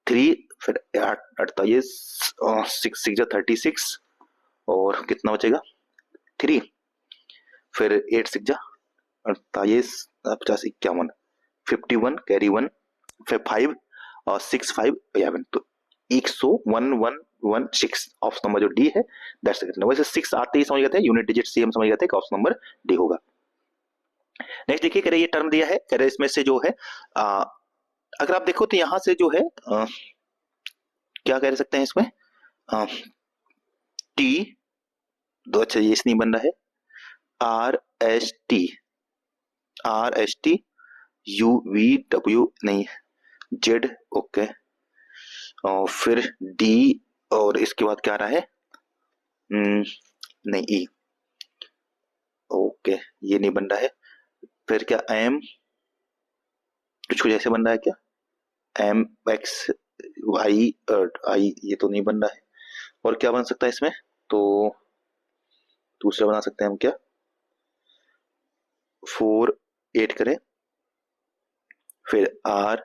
3, फिर 48, 6 6 36, और कितना बचेगा 3, फिर 8 6 48 50 51, 51 कैरी 1, फिर 5 और 6 5 11, तो 10116 ऑप्शन नंबर जो डी है दैट्स द करेक्ट नंबर। वैसे 6 आते ही समझ गए थे, यूनिट डिजिट से हम समझ गए थे कि ऑप्शन नंबर डी होगा। नेक्स्ट देखिए, कह रहे ये टर्म दिया है, कह रहे इसमें से जो है अगर आप देखो तो यहां से जो है क्या कह सकते हैं इसमें टी दो, अच्छा ये नहीं बन रहा है, are S T U V W नहीं, जेड, ओके, और फिर डी, और इसके बाद क्या आ रहा है नहीं ई, ओके ये नहीं बन रहा है, फिर क्या एम कुछ ऐसे बन रहा है क्या, एम एक्स आई आई, ये तो नहीं बन रहा है, और क्या बन सकता है इसमें, तो दूसरा बना सकते हैं हम क्या, 4 8 करें, फिर R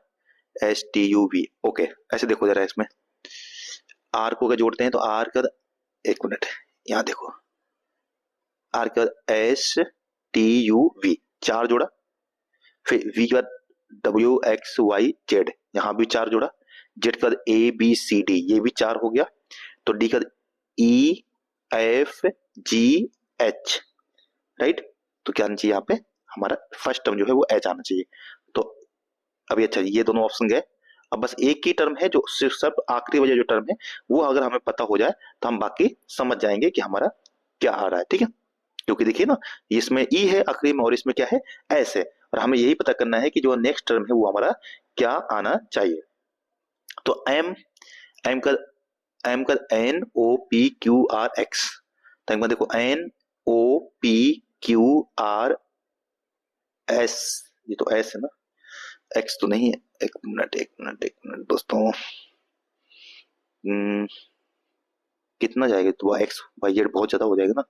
S T U V, okay. ऐसे देखो जरा, इसमें आर को अगर जोड़ते हैं तो आर का, एक मिनट यहां देखो, आर के बाद एस टी यू वी 4 जोड़ा, फिर वी के बाद डब्ल्यू एक्स वाई जेड, यहां भी 4 जोड़ा, जेड के बाद ए बी सी डी, ये भी 4 हो गया, तो डी का E F G H, right, तो क्या आना चाहिए यहाँ पे हमारा फर्स्ट टर्म जो है वो एच आना चाहिए। तो अभी अच्छा ये दोनों ऑप्शन गए, अब बस एक ही टर्म है जो सिर्फ आखिरी वाला जो टर्म है वो अगर हमें पता हो जाए तो हम बाकी समझ जाएंगे कि हमारा क्या आ रहा है। ठीक है, क्योंकि देखिए ना, इसमें ई है आखिरी में और इसमें क्या है एस है, और हमें यही पता करना है कि जो नेक्स्ट टर्म है वो हमारा क्या आना चाहिए। तो एम एम का N O P Q R X, तो देखो N O P Q R S, ये तो एस है ना, एक्स तो नहीं है, एक मिनट दोस्तों, कितना जाएगा, तो एक्स वाई जेड बहुत ज्यादा हो जाएगा ना।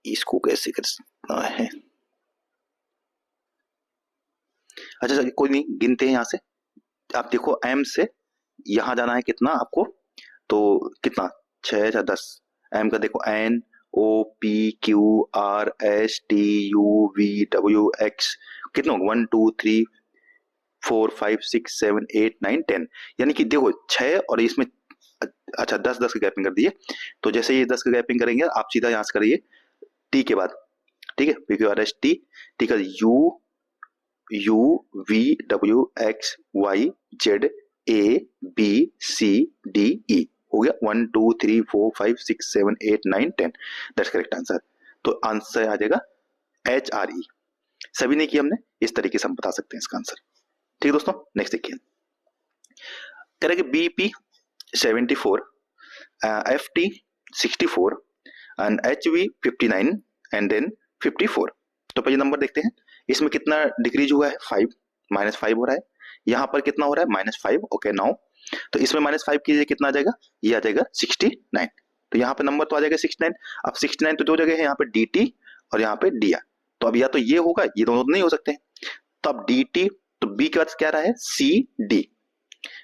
इसको कैसे करना है? अच्छा चलिए कोई नहीं, गिनते हैं यहाँ से। आप देखो एम से यहाँ जाना है कितना आपको, तो कितना, 6 या 10। एम का देखो N O P Q R S T U V W X, कितना होगा, 1 2 3 4 5 6 7 8 9 10। यानी कि देखो 6 और इसमें अच्छा 10 10 की गैपिंग कर दिए। तो जैसे ये 10 की गैपिंग करेंगे आप सीधा यहाँ से करिए टी के बाद, ठीक है, P Q R S T, T का U U V W X Y Z A B C D E, हो गया 1 2 3 4 5 6 7 8 9 10। That's correct answer. तो आंसर आ जाएगा एच आर ई। सभी ने किया हमने, इस तरीके से हम बता सकते हैं इसका आंसर। ठीक है दोस्तों, नेक्स्ट देखिए, कह रहे कि BP 74, F T 64 and H V 59 and then 54। तो पहले नंबर देखते हैं, इसमें कितना डिक्रीज हुआ है, 5 -5 हो रहा है। यहाँ पर कितना हो रहा है, -5। ओके नाउ, तो इसमें -5 कीजिए, कितना आ जाएगा, ये आ जाएगा 69। तो यहाँ पे नंबर तो आ जाएगा 69। अब 69 तो दो जगह है, यहाँ पे डी टी और यहाँ पे डी आर। तो अब या तो ये होगा, ये दोनों तो नहीं हो सकते हैं। तो अब डी टी, तो बी के बाद क्या रहा है, सी डी,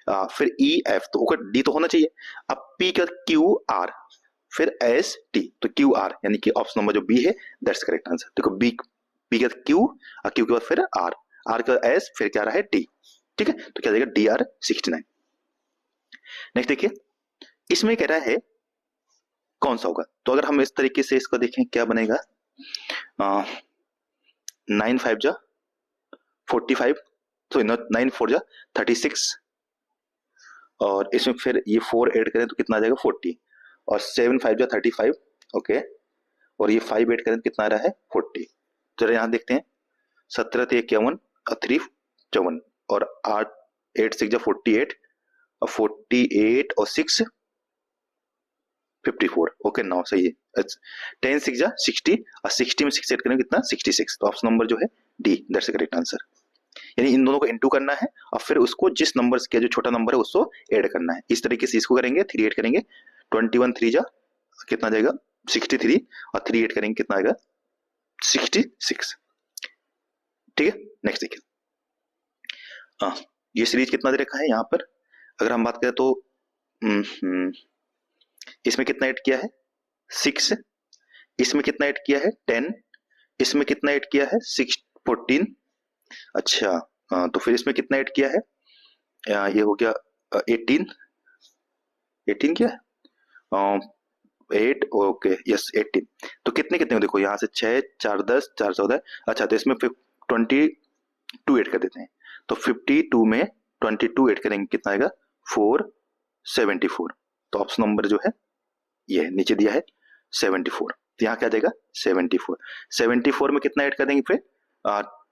फिर ई एफ, तो डी तो होना चाहिए। अब पी का क्यू आर, फिर एस टी, तो क्यू आर, यानी कि ऑप्शन नंबर जो बी है दैट्स करेक्ट आंसर। देखो बी, पी का क्यू और क्यू के बाद फिर आर, आर का एस, फिर क्या रहा है टी। ठीक है, तो क्या जाएगा डी आर 69। नेक्स्ट देखिए, इसमें कह रहा है कौन सा होगा। तो अगर हम इस तरीके से इसको देखें क्या बनेगा, 9 5 जा 45, तो 9 4 जा 36, और इसमें फिर ये 4 ऐड करें तो कितना आ जाएगा 40, और 7 5 जा 35। ओके, और ये 5 ऐड करें तो कितना आ रहा है 40। जरा यहाँ देखते हैं, 17 × 51 और 3 54, और 8 8 6 जा 48, और 48 और 6 54। ओके नाउ सही है। 10 6 जा 60, और 60 में 6 ऐड करें कितना 66। तो ऑप्शन नंबर जो है D, that's the correct answer. यानी इन दोनों को इनटू करना है और फिर उसको जिस नंबर के जो छोटा नंबर है उसको ऐड करना है। इस तरीके से इसको करेंगे, 3 ऐड करेंगे, 21 3 जा कितना जाएगा 63, और 3 ऐड करेंगे कितना आएगा 66। ठीक है, नेक्स्ट देखिए, ये सीरीज कितना दे रखा है यहाँ पर, अगर हम बात करें तो इसमें कितना ऐड किया है 6, इसमें कितना ऐड किया है 10, इसमें कितना ऐड किया है 6 14। अच्छा, तो फिर इसमें कितना ऐड किया है, ये हो गया 18 18 क्या है 8, ओके यस 18। तो कितने कितने देखो, यहाँ से 6 4 10 4 14। अच्छा, तो इसमें फिर 22 ऐड कर देते हैं, तो 52 में 22 ऐड करेंगे कितना आएगा 474। तो ऑप्शन नंबर जो है ये है, नीचे दिया है 74, तो यहाँ क्या जाएगा 74। 74 में कितना ऐड कर देंगे फिर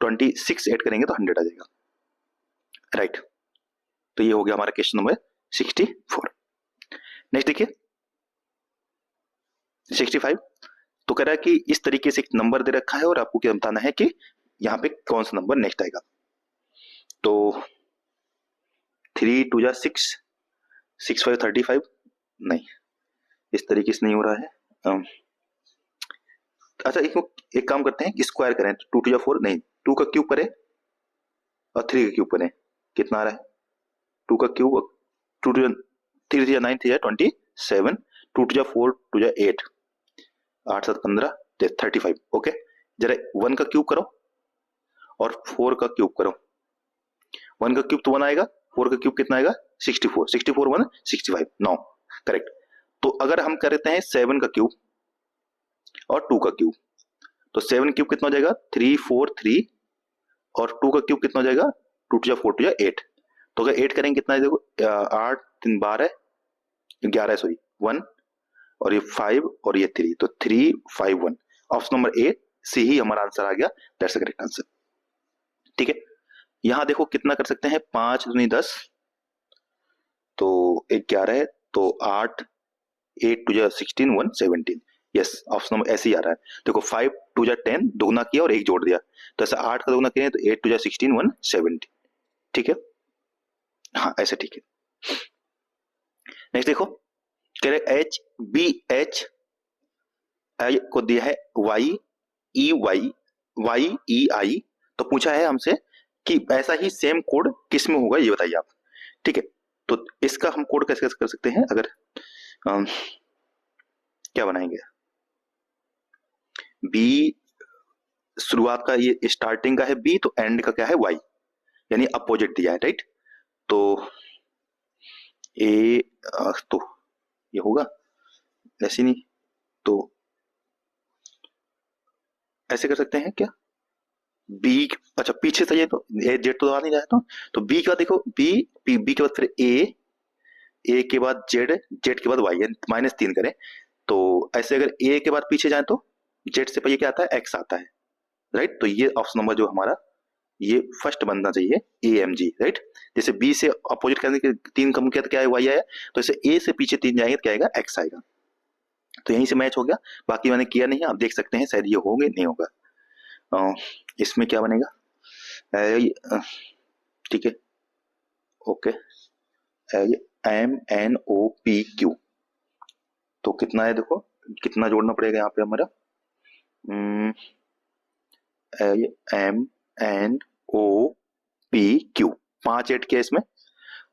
26 ऐड करेंगे तो 100 आ जाएगा, राइट। तो ये हो गया हमारा क्वेश्चन नंबर 64। नेक्स्ट देखिए 65। तो कह रहा है कि इस तरीके से एक नंबर दे रखा है और आपको क्या बताना है कि यहाँ पे कौन सा नंबर नेक्स्ट आएगा। तो 3 2 जा 6 6 5 35, नहीं इस तरीके से नहीं हो रहा है। अच्छा एक काम करते हैं, स्क्वायर करें, 2 2 जा 4, नहीं 2 का क्यूब करें और 3 का क्यूब करें, कितना आ रहा है 2 का क्यूब, 2 2 3 3 9 3 27, 2 2 जा 4 2 जा 8 8 7 15 35। ओके, जरा 1 का क्यूब करो और 4 का क्यूब करो, 1 का क्यूब तो 1 आएगा, 4 का क्यूब कितना आएगा 64, 64 1 65, 9 करेक्ट। तो अगर हम करते हैं 7 का क्यूब और 2 का क्यूब, तो 7 क्यूब कितना हो जाएगा 3 4 3, और 2 का क्यूब कितना हो जाएगा 2 2 जा 4 2 जा 8। तो अगर 8 करेंगे कितना है, देखो 8 3 12 11 सॉरी 1, और ये 5 और ये 3, तो 3 5 1, ऑप्शन नंबर ए से ही हमारा आंसर आ गया, दैट्स द करेक्ट आंसर। ठीक है, यहां देखो कितना कर सकते हैं, 5 दूनी 10, तो 11 है, तो 8 8 2 जा 16 1 17, यस ऑप्शन नंबर ऐसे ही आ रहा है। देखो 5 2 जा 10 दोगुना किया और एक जोड़ दिया, तो ऐसा 8 का दोगुना किया तो 8 2 जा 16 1 17। ठीक है, हाँ ऐसे ठीक है। नेक्स्ट देखो, कह रहे एच बी एच आई को दिया है वाई ई वाई वाई ई आई, तो पूछा है हमसे कि ऐसा ही सेम कोड किस में होगा ये बताइए आप। ठीक है, तो इसका हम कोड कैसे कर सकते हैं, अगर क्या बनाएंगे, बी शुरुआत का, ये स्टार्टिंग का है बी, तो एंड का क्या है वाई, यानी अपोजिट दिया है, राइट। तो ए तो ये होगा ऐसे नहीं, तो ऐसे कर सकते हैं क्या, बी, अच्छा पीछे से ये तो ए जेड तो आ नहीं रहा है, तो बी के बाद देखो बी, बी के बाद फिर ए के बाद जेड, जेड के बाद वाई, -3 करें, तो ऐसे अगर ए के बाद पीछे जाए तो जेड से पहले क्या आता है, एक्स आता है, राइट। तो ये ऑप्शन नंबर जो हमारा ये फर्स्ट बनना चाहिए, ए एम जी, राइट। जैसे बी से अपोजिट करने के 3 कम किया तो क्या है, वाई आया, तो इसे ए से पीछे 3 जाएंगे तो क्या आएगा, एक्स आएगा। तो यहीं से मैच हो गया, बाकी मैंने किया नहीं है, आप देख सकते हैं शायद ये होगा नहीं होगा। इसमें क्या बनेगा, ठीक है, okay, M N O P Q, तो कितना है देखो, कितना जोड़ना पड़ेगा यहाँ पे हमारा, M N O P Q, 5 8 के इसमें,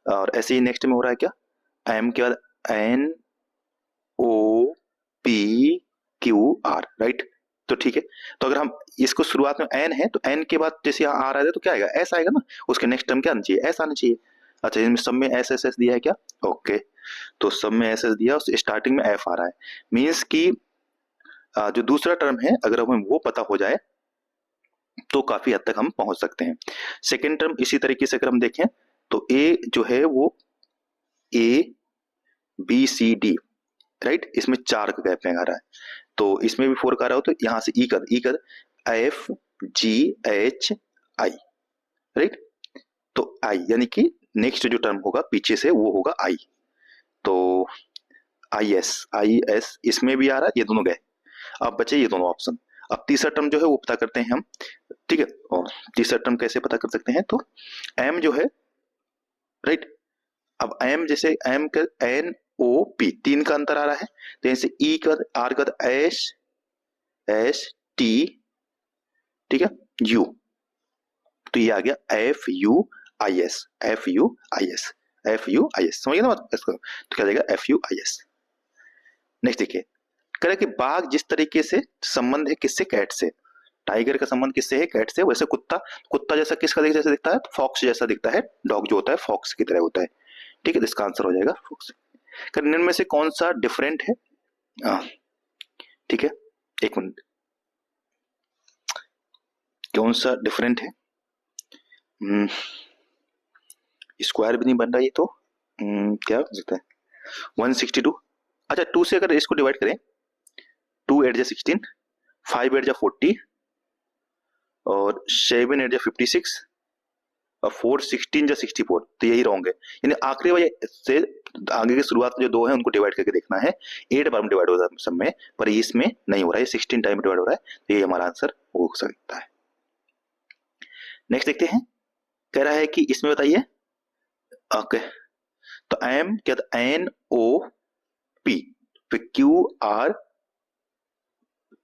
और ऐसे ही नेक्स्ट में हो रहा है क्या, एम के बाद N O P Q R, right. तो ठीक है, तो अगर हम इसको शुरुआत में एन है तो एन के बाद जैसे यहाँ आर आ रहा है तो क्या आएगा, एस आएगा ना, उसके नेक्स्ट टर्म क्या आना चाहिए, एस आना चाहिए। अच्छा इनमें सब में एस एस एस दिया है क्या, ओके, तो सब में एस एस दिया, स्टार्टिंग में एफ आ रहा है, मीन्स की जो दूसरा टर्म है अगर हमें वो पता हो जाए तो काफी हद तक हम पहुंच सकते हैं। सेकेंड टर्म इसी तरीके से अगर हम देखें तो ए जो है वो A B C D, right, इसमें 4 का गैप में आ रहा है, तो इसमें भी 4 का आ रहा हो तो यहाँ से ई कर F G H I, right. तो आई यानी कि नेक्स्ट जो टर्म होगा पीछे से वो होगा आई, तो आई एस इसमें भी आ रहा है, ये दोनों गए, अब बचे ये दोनों ऑप्शन। अब तीसरा टर्म जो है वो पता करते हैं हम, ठीक है, और तीसरा टर्म कैसे पता कर सकते हैं, तो एम जो है, राइट, अब एम जैसे एम का एन ओ पी 3 का अंतर आ रहा है, तो यहां से ई का आर का एस एस टी, ठीक है, यू, तो ये आ गया F you I S, F you I S, F you I S, समझ गए ना इसको, तो क्या जाएगा F you I S. Next देखिए, कह रहा है कि बाघ जिस तरीके से संबंध है किससे, कैट से, टाइगर का संबंध किससे है, कैट से, वैसे कुत्ता, कुत्ता जैसा किसका जैसा दिखता है, फॉक्स जैसा दिखता है, डॉग जो होता है फॉक्स की तरह होता है, ठीक है, तो इसका आंसर हो जाएगा फॉक्स। निम्न में से कौन सा डिफरेंट है, ठीक है, एक मिनट, कौन सा डिफरेंट है, स्क्वायर भी नहीं बन रहा ये तो, क्या हो सकता है 162, अच्छा 2 से अगर इसको डिवाइड करें, 2 8 जा 16, 5 8 जा 40, और 7 8 जा 56, और 4 16 जा 64, तो यही रॉन्ग है, यानी आखिरी वाले से आगे की शुरुआत में जो 2 है उनको डिवाइड करके देखना है, 8 बार में डिवाइड हो रहा है सब में, पर इसमें नहीं हो रहा है, 16 टाइम डिवाइड हो रहा है, तो ये हमारा आंसर हो सकता है। नेक्स्ट देखते हैं, कह रहा है कि इसमें बताइए, ओके, तो एम क्या था, एन ओ पी, फिर क्यू आर,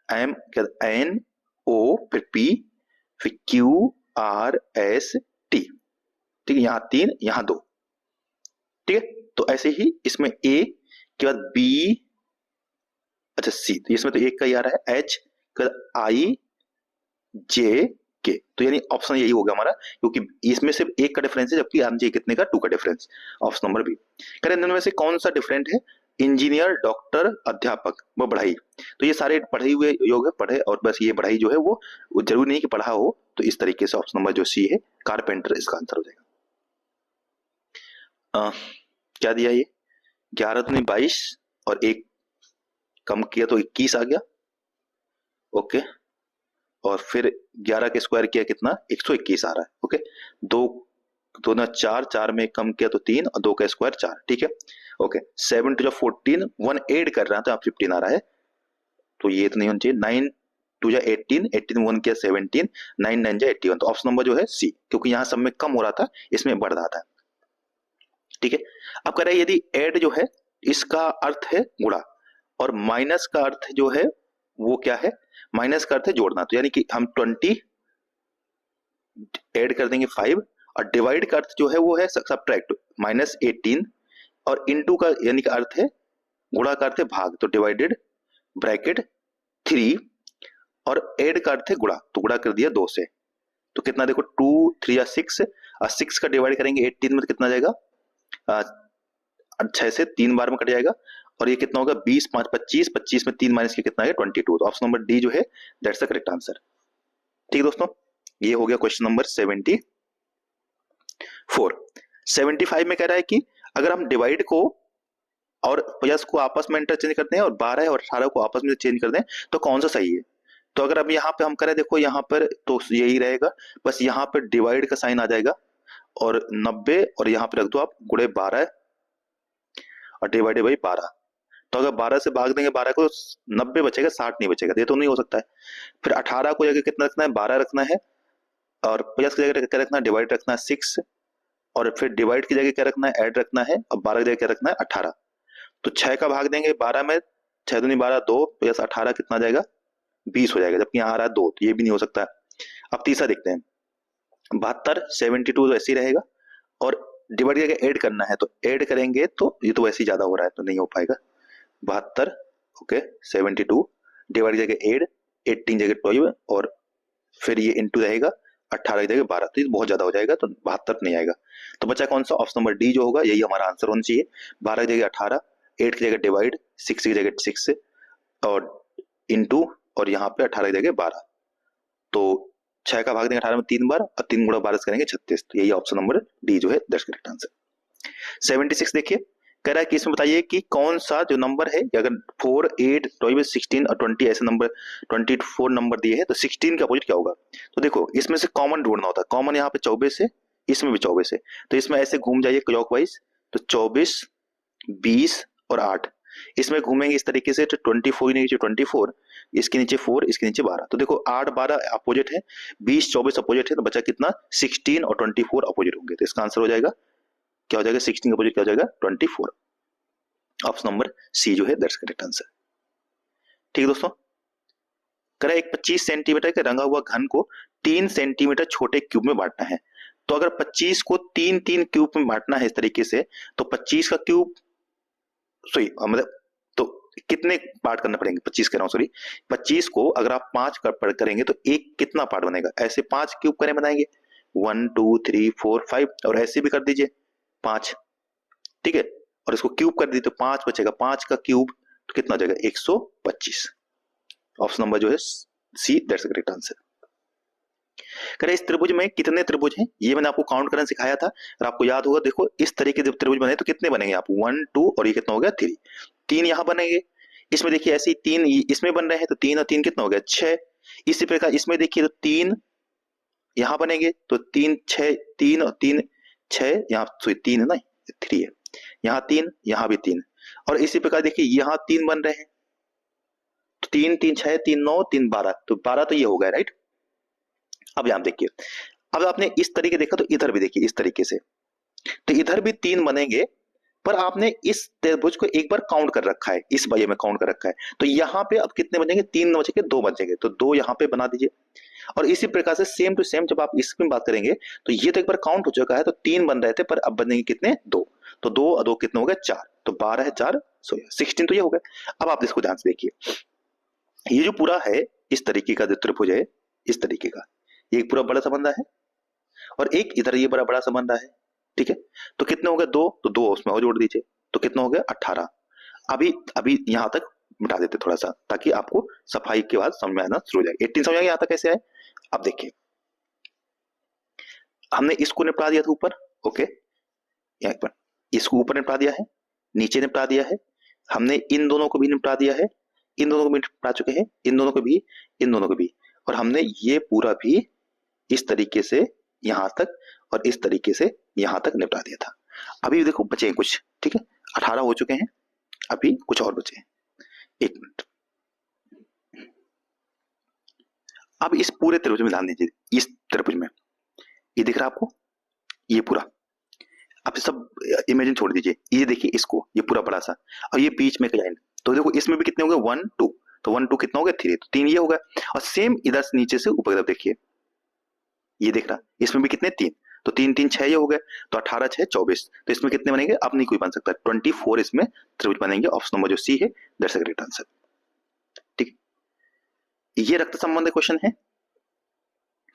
एम क्या था, एन ओ फिर पी, फिर क्यू आर एस टी, ठीक है, यहां 3 यहां 2, ठीक है, तो ऐसे ही इसमें ए के बाद बी, अच्छा सी, तो इसमें तो एक का ही आ रहा है, एच के बाद आई जे के, तो यानी ऑप्शन यही होगा हमारा, क्योंकि इसमें सिर्फ एक का डिफरेंस है जबकि आंसर कितने का, 2 का डिफरेंस, ऑप्शन नंबर बी। करें इनमें से कौन सा डिफरेंट है, इंजीनियर, डॉक्टर, अध्यापक व बढ़ाई, तो ये सारे पढ़े हुए योग है, पढ़े, और बस ये बढ़ाई जो है वो जरूरी नहीं कि पढ़ा हो, तो इस तरीके से ऑप्शन नंबर जो सी है कारपेंटर इसका आंसर हो जाएगा। क्या दिया ये, 11 दूनी 22 और 1 कम किया तो 21 आ गया, ओके, और फिर 11 के स्क्वायर किया कितना, 121 आ रहा है, ओके, 2 2 ना 4, 4 में कम किया तो 3, और 2 का स्क्वायर 4, ठीक है, ओके, 7 टू 14, 1 ऐड कर रहा है तो आप 15 आ रहा है, तो ये तो नहीं होना चाहिए, 9 टू 18, 18 1 किया 17, 9 9 जा 81, तो ऑप्शन नंबर जो है सी, क्योंकि यहाँ सब में कम हो रहा था इसमें बढ़ रहा था। ठीक है। अब कह रहा है यदि ऐड जो है इसका अर्थ है गुणा और माइनस का अर्थ जो है वो क्या है, माइनस का अर्थ है जोड़ना, तो यानी कि हम 20 ऐड कर देंगे 5 और डिवाइड का अर्थ जो है वो है सब्ट्रैक्ट -18 और इनटू का यानी कि अर्थ है गुणा का अर्थ है भाग, तो डिवाइडेड ब्रैकेट 3 और ऐड का अर्थ है गुणा, तो गुणा कर दिया 2 से, तो कितना देखो 2 3 या 6 और 6 का डिवाइड करेंगे 18 में तो कितना जाएगा 6 से 3 बार में कट जाएगा और ये कितना होगा 20 5 25, 25 में 3 माइनस के कितना है 22, तो ऑप्शन नंबर डी जो है दैट्स द करेक्ट आंसर। ठीक है दोस्तों, ये हो गया क्वेश्चन नंबर 74। 75 में कह रहा है कि अगर हम डिवाइड को और 50 को आपस में इंटरचेंज करते हैं और 12 और 18 को आपस में चेंज कर दें तो कौन सा सही है, तो अगर अब यहाँ पे हम करें देखो यहाँ पर तो यही रहेगा, बस यहाँ पर डिवाइड का साइन आ जाएगा और 90 और यहाँ पे रख दो आप गुणे 12 और डिवाइडेड बाई 12, तो अगर 12 से भाग देंगे 12 को 90 बचेगा 60 नहीं बचेगा, ये तो नहीं हो सकता है। फिर 18 को जगह कितना रखना है 12 रखना है और 50 की जगह क्या रखना है डिवाइड रखना है 6 और फिर डिवाइड की जगह क्या रखना है ऐड रखना है और 12 की जगह क्या रखना है 18, तो 6 का भाग देंगे 12 में 6 दूनी 12 2 प्लस 18 कितना आ जाएगा 20 हो जाएगा, जबकि यहाँ आ रहा है 2, तो ये भी नहीं हो सकता है। अब तीसरा देखते हैं 72 72 तो ऐसे ही रहेगा और डिवाइड करके ऐड करना है तो ऐड करेंगे तो ये तो वैसे ही ज्यादा हो रहा है तो नहीं हो पाएगा 72 ओके 72 डिवाइड करके ऐड 18 जगह 12 और फिर ये इनटू रहेगा 18 की जगह 12, तो ये बहुत ज्यादा हो जाएगा तो 72 नहीं आएगा, तो बचा कौन सा ऑप्शन नंबर डी जो होगा यही हमारा आंसर होना चाहिए। 12 की जगह 18 8 की जगह डिवाइड 6 की जगह 6 और इनटू और यहाँ पे 18 की जगह 12, तो 6 का भाग देंगे 18 में 3 बार और 3 गुणा 12 करेंगे 36, तो यही ऑप्शन नंबर डी जो है दैट्स करेक्ट आंसर। 76 देखिए कह रहा है कि इसमें बताइए कि कौन सा जो नंबर है अगर 4 8 12 16 और 20 ऐसे नंबर 24 नंबर दिए हैं तो 16 का अपोजिट क्या होगा, तो देखो इसमें से कॉमन ढूंढना होता है, कॉमन यहाँ पे 24 है इसमें भी 24 है, तो इसमें ऐसे घूम जाइए क्लॉकवाइज, तो 24 20 और 8 इसमें घूमेंगे इस तरीके से, तो 24 नीचे 24 इसके नीचे 4 इसके नीचे 12, तो देखो 8 12 अपोजिट है 20 24 अपोजिट है, तो बचा कितना 16 और 24 अपोजिट होंगे, तो इसका आंसर हो जाएगा क्या हो जाएगा 16 अपोजिट क्या हो जाएगा 24, ऑप्शन नंबर सी जो है दैट्स करेक्ट आंसर। ठीक है दोस्तों, कह रहा है एक 25 सेंटीमीटर के रंगा हुआ घन को 3 सेंटीमीटर छोटे क्यूब में बांटना है, तो अगर 25 को 3 क्यूब में बांटना है इस तरीके से तो 25 का क्यूब सॉरी मतलब तो कितने पार्ट करना पड़ेंगे 25 कह रहा हूं सॉरी 25 को अगर आप 5 करेंगे तो एक कितना पार्ट बनेगा, ऐसे 5 क्यूब करें बनाएंगे 1 2 3 4 5 और ऐसे भी कर दीजिए 5, ठीक है, और इसको क्यूब कर दीजिए तो 5 बचेगा, 5 का क्यूब तो कितना हो जाएगा 125, ऑप्शन नंबर जो है see that's the correct answer. करें इस त्रिभुज में कितने त्रिभुज हैं ये मैंने आपको काउंट करना सिखाया था और आपको याद होगा, देखो इस तरीके जब त्रिभुज बने तो कितने बनेंगे आप 1 2 और ये कितना हो गया 3, 3 यहां बनेंगे, इसमें देखिए ऐसे ही 3 इसमें बन रहे हैं तो 3 और 3 कितना हो गया 6, इसी प्रकार इसमें देखिए तो 3 यहां बनेंगे तो 3 6 3 और 3 6 यहाँ सॉरी 3 है ना 3 है, यहाँ 3 यहाँ भी 3 और इसी प्रकार देखिए यहाँ 3 बन रहे हैं तो 3 3 6 3 9 3 12, तो 12 तो ये हो गया राइट। अब यहां देखिए अब आपने इस तरीके देखा तो इधर भी देखिए इस तरीके से, तो इधर भी 3 बनेंगे पर आपने इस त्रिभुज को एक बार काउंट कर रखा है, इस बाई में काउंट कर रखा है, तो यहाँ पे अब कितने बचेंगे 3 बचेंगे 2 बचेंगे, तो 2 यहाँ पे बना दीजिए और इसी प्रकार से सेम टू सेम जब आप इसमें बात करेंगे तो ये तो एक बार काउंट हो चुका है, तो 3 बन रहे थे पर अब बनेंगे कितने 2, तो 2 और 2 कितने हो गए 4, तो 12 है 4 16 तो ये हो गया। अब आप इसको ध्यान से देखिए ये जो पूरा है इस तरीके का जो त्रिभुज है इस तरीके का ये एक पूरा बड़ा सा बंदा है और एक इधर ये बड़ा बड़ा सा बंदा है, ठीक है, तो कितने हो गए 2, तो 2 उसमें और जोड़ दीजिए तो कितना हो गया 18। अभी अभी यहां तक मिटा देते थोड़ा सा ताकि आपको सफाई के बाद समझ में आना शुरू हो जाएगा, 18 समझ आ गया यहां तक कैसे आए। अब देखिए हमने इसको निपटा दिया था ऊपर, ओके यहाँ एक बार इसको ऊपर निपटा दिया है, नीचे निपटा दिया है, हमने इन दोनों को भी निपटा दिया है, इन दोनों को भी निपटा चुके हैं, इन दोनों को भी इन दोनों को भी, और हमने ये पूरा भी इस तरीके से यहां तक और इस तरीके से यहां तक निपटा दिया था। अभी देखो बचे कुछ, ठीक है 18 हो चुके हैं, अभी कुछ और बचे हैं, एक मिनट। अब इस पूरे त्रिभुज में ध्यान दीजिए, इस त्रिभुज में ये दिख रहा है आपको ये पूरा, आप सब इमेजिन छोड़ दीजिए, ये देखिए इसको, ये पूरा बड़ा सा, और ये बीच में एक लाइन, तो देखो इसमें भी कितने हो गए 1 2, तो 1 2 कितना हो गया 3, तो 3 ये हो गया। और सेम इधर से नीचे से ऊपर की तरफ देखिए, ये देख रहा, इसमें भी कितने 3, तो 3 3 6 ये हो गए, तो 18 6 24, तो इसमें कितने बनेंगे, अब नहीं कोई बन सकता, 24 इसमें त्रिभुज बनेंगे। ऑप्शन नंबर जो सी है दैट्स द करेक्ट आंसर। ठीक है, ये रक्त संबंधी क्वेश्चन है।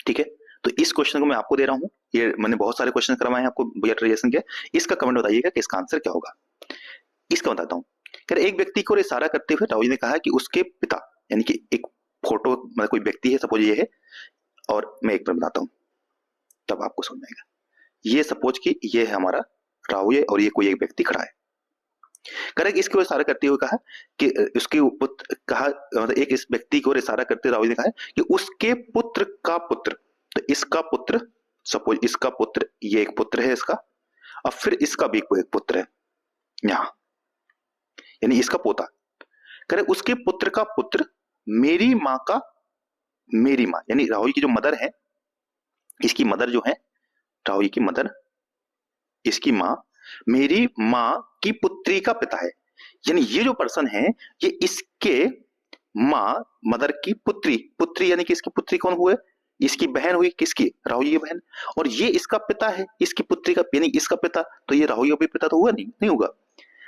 ठीक है, तो इस क्वेश्चन को मैं आपको दे रहा हूं, ये मैंने बहुत सारे क्वेश्चन करवाए हैं आपको रिलेशन के, इसका कमेंट बताइएगा कि इसका आंसर क्या होगा। इसका बताता हूँ, एक व्यक्ति को इशारा करते हुए राहुल जी ने कहा कि उसके पिता, यानी कि एक फोटो मतलब कोई व्यक्ति है, सपोज ये है, और मैं एक मिनट बताता हूँ तब आपको समझ में आएगा। ये सपोज कि ये है हमारा राहुल है और ये कोई एक व्यक्ति खड़ा है, करेक्ट, इसको इशारा करते हुए कहा कि उसके पुत्र, कहा मतलब एक इस व्यक्ति को इशारा करते राहुल ने कहा कि उसके पुत्र का पुत्र, तो इसका पुत्र, सपोज इसका पुत्र, ये एक पुत्र है इसका, और फिर इसका भी कोई एक पुत्र है यहां, यानी इसका पोता, करेक्ट, उसके पुत्र का पुत्र मेरी माँ का, मेरी माँ यानी राहुल की जो मदर है, इसकी मदर जो है राहुल की मदर, इसकी माँ, मेरी माँ की पुत्री का पिता है, यानी ये जो पर्सन है ये इसके माँ मदर की पुत्री, पुत्री यानी कि इसकी पुत्री कौन हुए, इसकी बहन हुई, किसकी, राहुल की बहन, और ये इसका पिता है, इसकी पुत्री का यानी इसका पिता, तो ये राहुल का भी पिता तो हुआ नहीं, नहीं होगा।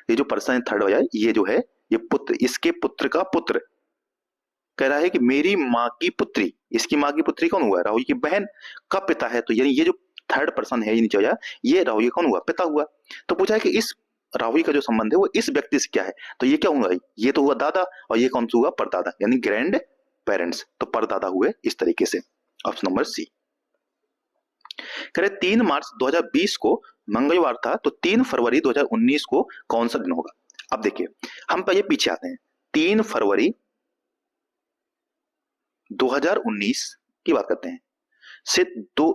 ये जो पर्सन थर्ड हो जाए, ये जो है ये पुत्र, इसके पुत्र का पुत्र, कह रहा है कि मेरी माँ की पुत्री, इसकी माँ की पुत्री कौन हुआ, राहुल की बहन का पिता है, तो यानी ये जो थर्ड पर्सन है, ये नीचे हो जाए, ये राहुल का कौन हुआ, पिता हुआ। तो पूछा है कि इस राहुल का जो संबंध है वो इस व्यक्ति से क्या है, तो ये क्या हुआ, ये तो हुआ दादा, और ये कौन सा हुआ, परदादा, यानी ग्रैंड पेरेंट्स, तो परदादा हुए इस तरीके से। Option number C. कह रहे 3 मार्च 2020 को मंगलवार था, तो 3 फरवरी 2019 को कौन सा दिन होगा। अब देखिए हम पहले पीछे आते हैं, 3 फरवरी 2019 की बात करते हैं से दो,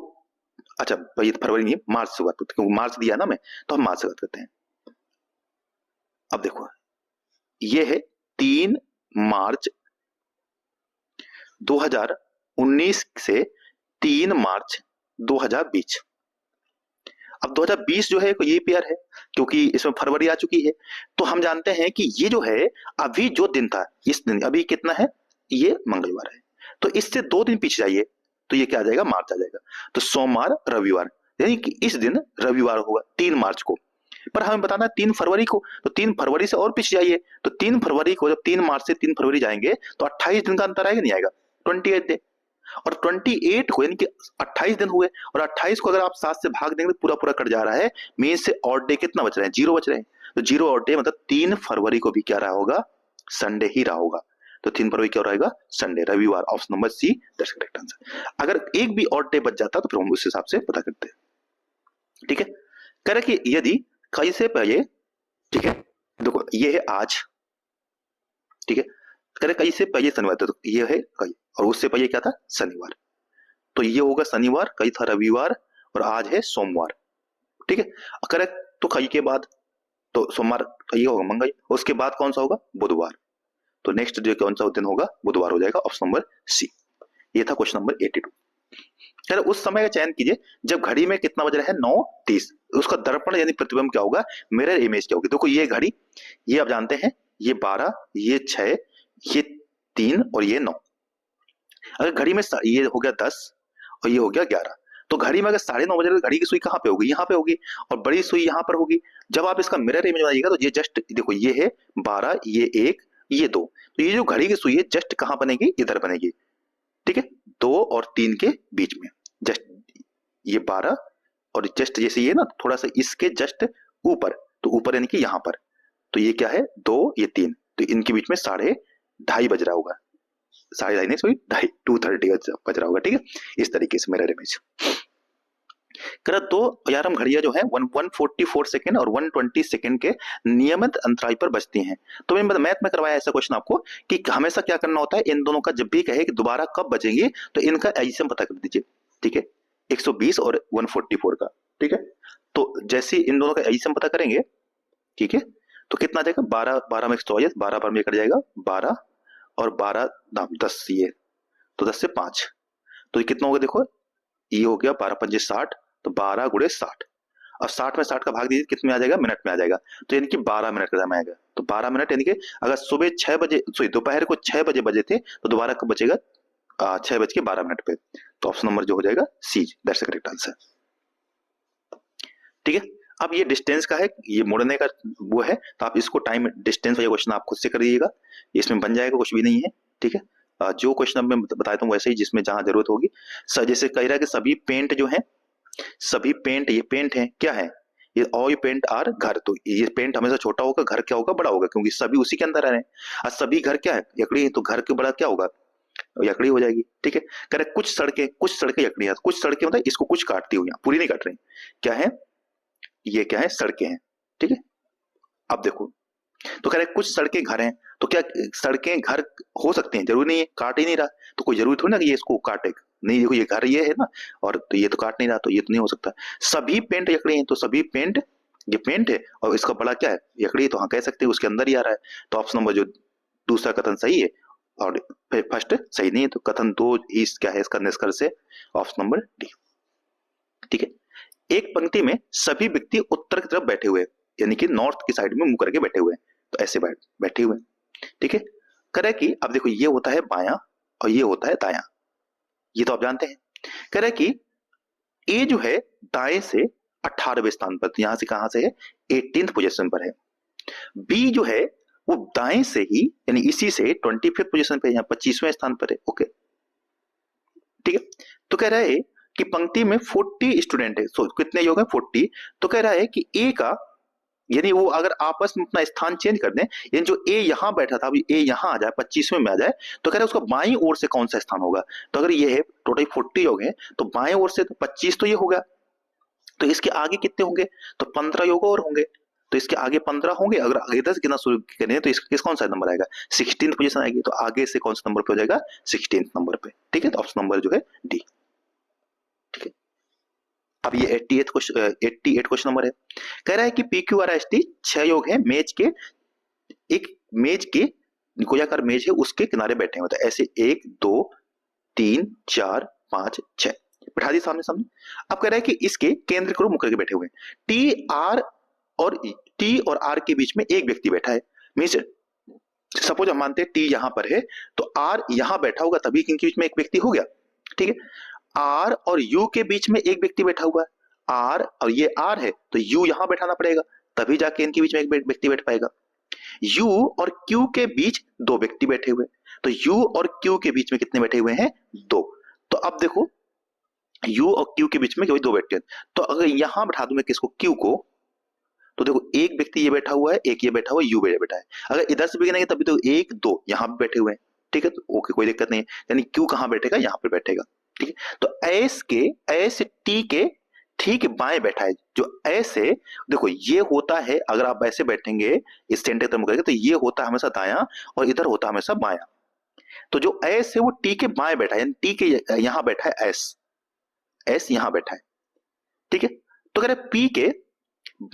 अच्छा ये फरवरी नहीं, मार्च से बात करते हैं, क्योंकि मार्च दिया ना मैं, तो हम मार्च से बात करते हैं। अब देखो ये है 3 मार्च 2019 से 3 मार्च 2020। अब 2020 जो है ये पेयर है, क्योंकि इसमें फरवरी आ चुकी है, तो हम जानते हैं कि ये जो है अभी जो दिन था, इस दिन अभी कितना है, ये मंगलवार है, तो इससे 2 दिन पीछे जाइए तो ये क्या आ जाएगा, मार्च आ जाएगा, तो सोमवार रविवार, यानी कि इस दिन रविवार होगा 3 मार्च को। पर हमें बताना है 3 फरवरी को, तो 3 फरवरी से और पीछे जाइए, तो 3 फरवरी को जब 3 मार्च से 3 फरवरी जाएंगे तो 28 दिन का अंतर आएगा, नहीं आएगा, 28 डे, और 28 को यानी कि 28 दिन हुए, और 28 को अगर आप 7 से भाग देंगे तो पूरा पूरा कट जा रहा है, मेन से ऑड डे कितना बच रहे हैं, 0 बच रहे हैं, तो 0 ऑड डे मतलब 3 फरवरी को भी क्या रहा होगा, संडे ही रहा होगा, तो 3 फरवरी क्या रहेगा, संडे, रविवार। Option number see that's correct answer. अगर एक भी ऑड डे बच जाता तो फिर हम उस हिसाब से पता करते हैं। ठीक है, कह रहे कि यदि कई से पहले, ठीक है, देखो ये है आज, ठीक है, कह रहे कई से पहले शनिवार था, तो ये है कई, और उससे पहले क्या था, शनिवार, तो ये होगा शनिवार, कई था रविवार, और आज है सोमवार। ठीक है, करेक्ट, तो कई के बाद तो सोमवार, ये होगा मंगल, उसके बाद कौन सा होगा, बुधवार, तो नेक्स्ट जो कौन सा दिन होगा, बुधवार हो जाएगा। Option number C. ये था क्वेश्चन नंबर 82। यार उस समय का चयन कीजिए जब घड़ी में कितना बज रहा है, 9:30, उसका दर्पण यानी प्रतिबिंब क्या होगा, मिरर इमेज क्या होगी। देखो ये घड़ी, ये आप जानते हैं, ये 12, ये 6, ये 3 और ये 9। अगर घड़ी में ये हो गया 10 और ये हो गया 11, तो घड़ी में अगर 9:30 बजे, घड़ी की सुई कहाँ पे होगी, यहाँ पे होगी, और बड़ी सुई यहाँ पर होगी। जब आप इसका मिरर इमेज बनाइएगा तो ये जस्ट देखो, ये है 12, ये 1, ये 2, तो ये जो घड़ी की सुई है जस्ट कहाँ बनेगी, इधर बनेगी। ठीक है, 2 और 3 के बीच में, जस्ट ये 12, और जस्ट जैसे ये ना थोड़ा सा इसके जस्ट ऊपर, तो ऊपर यानी कि यहाँ पर, तो ये क्या है 2, ये 3, तो इनके बीच में 2:30 बज रहा होगा, 2:30 नहीं सॉरी 2:30 बज रहा होगा। ठीक है, इस तरीके से मिरर इमेज कर दो। यार हम घड़ियां जो है 144 सेकंड और 120 सेकंड के नियमित अंतराल पर बजती हैं। तो मैंने मैथ में करवाया ऐसा क्वेश्चन आपको कि हमेशा क्या करना होता है, इन दोनों का जब भी कहे कि दोबारा कब बजेंगे तो इनका एलसीएम पता कर दीजिए। ठीक है, 120 और 144 का। ठीक है, तो जैसे इन दोनों का एलसीएम पता करेंगे, ठीक है, तो कितना आ जाएगा, 12 में 124, 12 बार में कट जाएगा 12, और 12 10, ये तो 10 से 5, तो ये कितना होगा, देखो ये हो गया 12 × 5 = 60, तो 12 × 60, और 60 में 60 का भाग दीजिए, कितने में आ जाएगा, मिनट में आ जाएगा। तो यानी कि 12 मिनट का समय आएगा। तो 12 मिनट यानी कि अगर सुबह 6 बजे, सॉरी दोपहर को 6 बजे बजे थे, तो दोबारा कब बचेगा, 6:12 पे। तो ऑप्शन नंबर जो हो जाएगा सी, दैट्स द करेक्ट आंसर। ठीक है, अब ये डिस्टेंस का है, ये मुड़ने का वो है, तो आप इसको टाइम डिस्टेंस वाला क्वेश्चन आप खुद से कर दीजिएगा, इसमें बन जाएगा, कुछ भी नहीं है। ठीक है, जो क्वेश्चन अब मैं बता देता हूँ वैसे ही, जिसमें जहां जरूरत होगी। जैसे कह रहा है कि सभी पेंट जो है, सभी पेंट, ये पेंट है क्या है, ये ऑल पेंट आर घर, तो ये पेंट हमेशा छोटा होगा, घर क्या होगा, बड़ा होगा, क्योंकि सभी उसी के अंदर आ रहे हैं। और सभी घर क्या है, लकड़ी है, तो घर के बड़ा क्या होगा, लकड़ी हो जाएगी। ठीक है, कह रहे कुछ सड़कें लकड़ी है, कुछ सड़कें मतलब इसको कुछ काटती हुई, पूरी नहीं काट रही, क्या है, ये क्या है, सड़कें हैं। ठीक है, अब देखो, तो कह रहे कुछ सड़कें घर हैं, तो क्या सड़कें घर हो सकते हैं, जरूरी नहीं है, काट ही नहीं रहा, तो कोई जरूरी थोड़ी ना कि ये इसको काटे, नहीं देखो ये घर ये है ना, और तो ये तो काट नहीं रहा, तो ये तो नहीं हो सकता। सभी पेंट लकड़ी हैं, तो सभी पेंट, ये पेंट है, और इसका बड़ा क्या है, लकड़ी, तो हाँ कह सकते हैं उसके अंदर ही आ रहा है। तो ऑप्शन नंबर जो दूसरा कथन सही है, और फर्स्ट सही नहीं है, तो कथन दो ही क्या है इसका निष्कर्ष है, ऑप्शन नंबर डी। ठीक है, एक पंक्ति में सभी व्यक्ति उत्तर की तरफ बैठे हुए, यानी कि नॉर्थ की साइड में मुंह करके बैठे हुए हैं, तो ऐसे बैठे हुए हैं। ठीक है, करे कि अब देखो ये होता है बायां और ये होता है दायां, ये तो आप जानते हैं। करे कि ए जो है दाएं से 18वें स्थान पर, तो यहां से कहां से है, 18th पोजीशन पर है। बी जो है वो दाएं से ही, यानी इसी से 25th पोजीशन पे, यहाँ 25वें स्थान पर है। ओके, ठीक है, तो कह रहा है कि पंक्ति में 40 स्टूडेंट है, सो कितने योग है, 40। तो कह रहा है कि ए का, यानी वो अगर आपस में अपना स्थान चेंज कर दें, यानी जो ए यहां बैठा था अभी ए यहां आ जाए, 25वें में आ जाए, तो कह रहे हैं उसका बाईं ओर से कौन सा स्थान होगा। तो अगर ये है टोटल 40 योग है, तो बाएं ओर से तो 25 तो ये होगा, तो इसके आगे कितने होंगे, तो 15 योग और होंगे, तो इसके आगे 15 होंगे। अगर इधर से गिनना शुरू करें तो इसका कौन सा नंबर आएगा, 16th पोजीशन आएगी, तो आगे से कौन सा नंबर पे हो जाएगा, 16th नंबर पे। ठीक है, तो ऑप्शन नंबर जो है डी। ठीक है, अब ये 88 क्वेश्चन नंबर है, कह रहा है कि P Q R S T 6 योग है, मेज के, एक मेज के गोलाकार मेज है, उसके किनारे बैठे हैं, मतलब ऐसे 1 2 3 4 5 6 बैठा दी सामने सामने। अब कह रहा है कि इसके केंद्र को मुकर के बैठे हुए हैं, टी और आर के बीच में एक व्यक्ति बैठा है। मीन्स सपोज हम मानते हैं टी यहां पर है, तो आर यहां बैठा होगा, तभी इनके बीच में एक व्यक्ति हो गया। ठीक है, आर और यू के बीच में एक व्यक्ति बैठा हुआ है, आर और ये आर है, तो यू यहां बैठाना पड़ेगा, तभी जाके इनके बीच में एक व्यक्ति बैठ पाएगा। यू और क्यू के बीच दो व्यक्ति बैठे हुए, तो यू और क्यू के बीच में कितने बैठे हुए हैं, दो। तो अब देखो यू और क्यू के बीच में दो व्यक्ति हैं, तो अगर यहां बैठा दूं मैं किसको, क्यू को, तो देखो एक व्यक्ति ये बैठा हुआ है, एक ये बैठा हुआ है, यू बैठा है। अगर इधर से भी गिनेंगे तभी तो 1 2 यहां भी बैठे हुए हैं। ठीक है, तो ओके कोई दिक्कत नहीं है, यानी क्यू कहां बैठेगा, यहां पर बैठेगा। ठीक है, तो एस टी के ठीक बाएं बैठा है, जो एस है, देखो ये होता है, अगर आप ऐसे बैठेंगे इस सेंटर की तरफ करेंगे, तो ये होता है हमेशा दायां और इधर होता है हमेशा बायां। तो जो एस है वो टी के बाएं बैठा है, यानी टी के यहां बैठा है एस यहां बैठा है। ठीक है, तो कह रहे पी के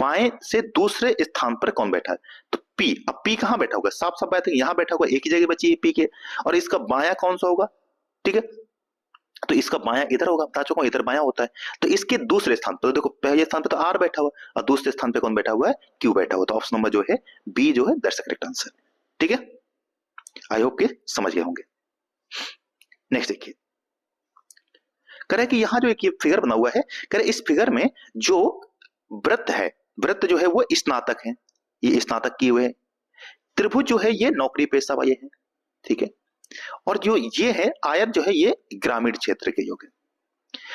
बाएं से दूसरे स्थान पर कौन बैठा है, तो पी। अब पी कहां बैठा होगा, साफ साफ बात है, यहां बैठा होगा, एक ही जगह बची है पी के, और इसका बायां कौन सा होगा। ठीक है, तो इसका बायां इधर होगा, बता चुका हूं इधर बायां होता है। तो इसके दूसरे स्थान पर देखो, पहले स्थान पे तो आर बैठा हुआ और दूसरे स्थान पे कौन बैठा हुआ है, क्यू बैठा हुआ, तो ऑप्शन नंबर जो है बी जो है दैट्स द करेक्ट आंसर। ठीक है, आई होप कि समझ गए होंगे। नेक्स्ट देखिए, कह रहे कि यहां जो एक ये फिगर बना हुआ है, कह रहे इस फिगर में जो वृत्त है, वृत्त जो है वो स्नातक है, ये स्नातक किए हुए हैं। त्रिभुज जो है ये नौकरी पेशा वाले हैं। ठीक है, और जो ये है आयत जो है ये ग्रामीण क्षेत्र के योग है।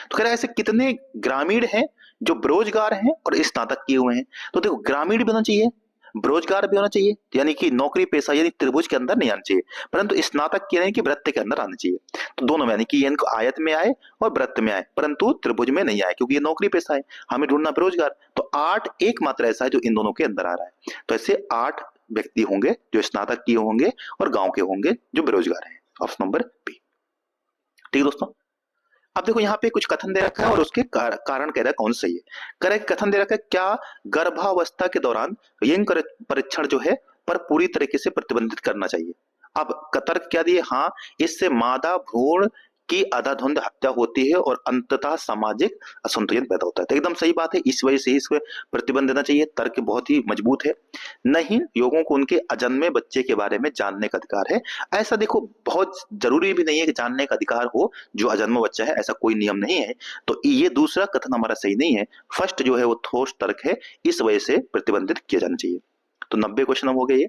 तो कह रहा है ऐसे कितने ग्रामीण हैं जो बेरोजगार हैं और स्नातक किए हुए हैं। तो देखो ग्रामीण भी होना चाहिए, बेरोजगार भी होना चाहिए, यानी कि नौकरी पेशा यानी त्रिभुज के अंदर नहीं आना चाहिए, परंतु स्नातक के यानी कि वृत्त के अंदर आना चाहिए। तो दोनों में यानी कि इनको आयत में आए और वृत्त में आए, परंतु त्रिभुज में नहीं आए, क्योंकि ये नौकरी पेशा है, हमें ढूंढना बेरोजगार। तो 8 एकमात्र ऐसा है जो इन दोनों के अंदर आ रहा है। तो ऐसे 8 व्यक्ति होंगे जो स्नातक किए होंगे और गांव के होंगे जो बेरोजगार हैं, ऑप्शन नंबर बी। ठीक है दोस्तों, अब देखो यहाँ पे कुछ कथन दे रखा है और उसके कारण कह रहा है कौन सही है। कह रहा है कथन दे रखा है, क्या गर्भावस्था के दौरान लिंग परीक्षण जो है पर पूरी तरीके से प्रतिबंधित करना चाहिए। अब तर्क क्या दिए, हाँ इससे मादा भ्रूण की अंधाधुंध हत्या होती है और अंततः सामाजिक असंतुलन पैदा होता है। तो एकदम सही बात है, इस वजह से इसको प्रतिबंध देना चाहिए। तर्क बहुत ही मजबूत है। नहीं, लोगों को उनके अजन्मे बच्चे के बारे में जानने का अधिकार है। ऐसा देखो, बहुत जरूरी भी नहीं है कि जानने का अधिकार हो जो अजन्मा बच्चा है, ऐसा कोई नियम नहीं है। तो ये दूसरा कथन हमारा सही नहीं है। फर्स्ट जो है वो ठोस तर्क है, इस वजह से प्रतिबंधित किया जाना चाहिए। तो 90 क्वेश्चन हो गए ये।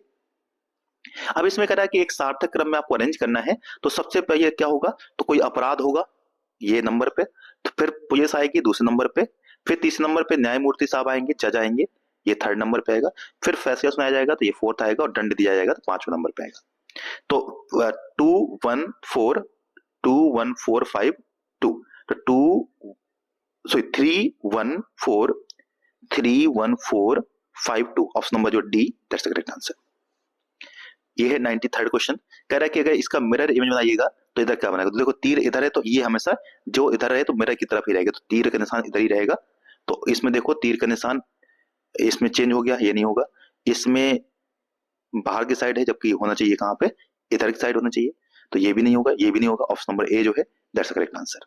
अब इसमें कह रहा है कि एक सार्थक क्रम में आपको अरेंज करना है। तो सबसे पहले क्या होगा, तो कोई अपराध होगा ये नंबर पे, तो फिर पुलिस आएगी दूसरे नंबर पे, फिर तीसरे नंबर पे न्यायमूर्ति साहब आएंगे, जज आएंगे, ये थर्ड नंबर पे आएगा, फिर फैसला सुनाया जाएगा तो ये फोर्थ आएगा, और दंड दिया जाएगा तो पांचवें नंबर पे आएगा। तो 2 1 4 2 1 4 5 2, तो 3 1 4 ऑप्शन नंबर जो D, that's the correct answer. ये है 93rd क्वेश्चन। कह रहा है कि अगर इसका मिरर इमेज बनाइएगा तो इधर क्या बनेगा। तो देखो तीर इधर है तो ये हमेशा जो इधर रहे तो मिरर की तरफ ही रहेगा, तो तीर का निशान इधर ही रहेगा। तो इसमें देखो तीर का निशान इसमें चेंज हो गया, ये नहीं होगा। इसमें बाहर की साइड है, जबकि होना चाहिए कहाँ पे, इधर की साइड होना चाहिए। तो ये भी नहीं होगा, ये भी नहीं होगा। ऑप्शन नंबर ए जो है दैट्स द करेक्ट आंसर।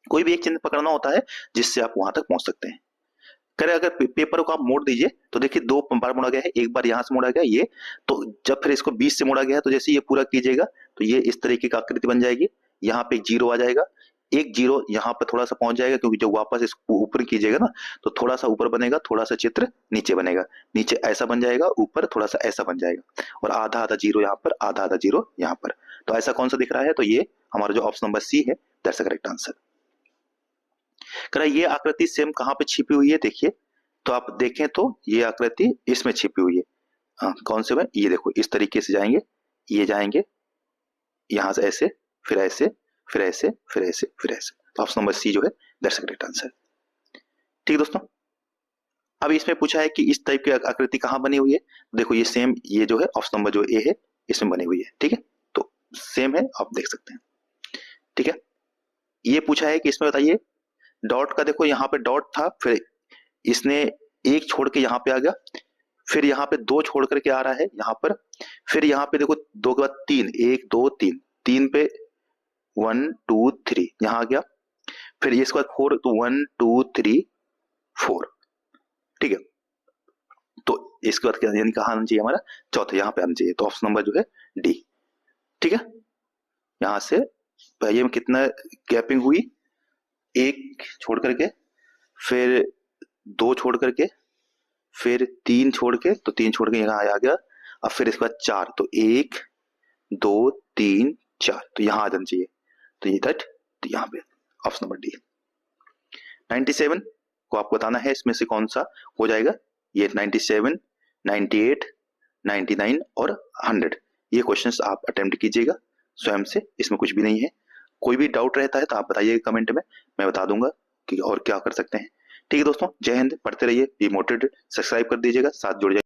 कोई भी एक चिन्ह पकड़ना होता है जिससे आप वहां तक पहुंच सकते हैं। करे अगर पेपर को आप मोड़ दीजिए तो देखिए 2 बार मोड़ा गया है, एक बार यहां से मोड़ा गया ये, तो जब फिर इसको 20 से मोड़ा गया है तो जैसे ये पूरा कीजिएगा तो ये इस तरीके की आकृति बन जाएगी। यहाँ पे एक जीरो आ जाएगा, एक जीरो यहाँ पे थोड़ा सा पहुंच जाएगा, क्योंकि जब वापस इसको ऊपर कीजिएगा ना तो थोड़ा सा ऊपर बनेगा, थोड़ा सा चित्र नीचे बनेगा, नीचे ऐसा बन जाएगा, ऊपर थोड़ा सा ऐसा बन जाएगा, और आधा आधा जीरो यहाँ पर, आधा आधा जीरो यहाँ पर। तो ऐसा कौन सा दिख रहा है, तो ये हमारा जो ऑप्शन नंबर सी है दैट्स द करेक्ट आंसर। करा ये आकृति सेम कहाँ पे छिपी हुई है, देखिए तो आप देखें तो ये आकृति इसमें छिपी हुई है। हाँ, कौन से में, ये देखो इस तरीके से जाएंगे, ये जाएंगे यहां से ऐसे, फिर ऐसे, फिर ऐसे, फिर ऐसे, फिर ऐसे। तो ऑप्शन नंबर सी जो है दैट्स द करेक्ट आंसर। ठीक है दोस्तों, अब इसमें पूछा है कि इस टाइप की आकृति कहाँ बनी हुई है। देखो ये सेम, ये जो है ऑप्शन नंबर जो ए है इसमें बनी हुई है। ठीक है, तो सेम है, आप देख सकते हैं। ठीक है, ये पूछा है कि इसमें बताइए डॉट का, देखो यहाँ पे डॉट था, फिर इसने एक छोड़ के यहाँ पे आ गया, फिर यहाँ पे 2 छोड़ करके आ रहा है यहाँ पर, फिर यहाँ पे देखो 2 के बाद 3, 1 2 3, 3 पे 1 2 3 यहाँ आ गया, फिर इसके बाद 4, तो 1 2 3 4। ठीक है, तो इसके बाद क्या, यानी कहाँ आना चाहिए हमारा, चौथा यहाँ पे आना चाहिए। तो ऑप्शन नंबर जो है डी। ठीक है, यहाँ से पहले में कितना गैपिंग हुई, 1 छोड़ करके, फिर 2 छोड़ करके, फिर 3 छोड़ के, तो 3 छोड़ के यहाँ आ गया, अब फिर इसके बाद 4, तो 1 2 3 4, तो यहाँ आ जाना चाहिए। तो ये दैट, तो यहाँ पे ऑप्शन नंबर डी। 97 को आपको बताना है इसमें से कौन सा हो जाएगा। ये 97, 98, 99 और 100, ये क्वेश्चंस आप अटेम्प्ट कीजिएगा स्वयं से, इसमें कुछ भी नहीं है। कोई भी डाउट रहता है तो आप बताइएगा कमेंट में, मैं बता दूंगा कि और क्या कर सकते हैं। ठीक है दोस्तों, जय हिंद, पढ़ते रहिए, बी मोटिवेटेड, सब्सक्राइब कर दीजिएगा, साथ जुड़ जाइए।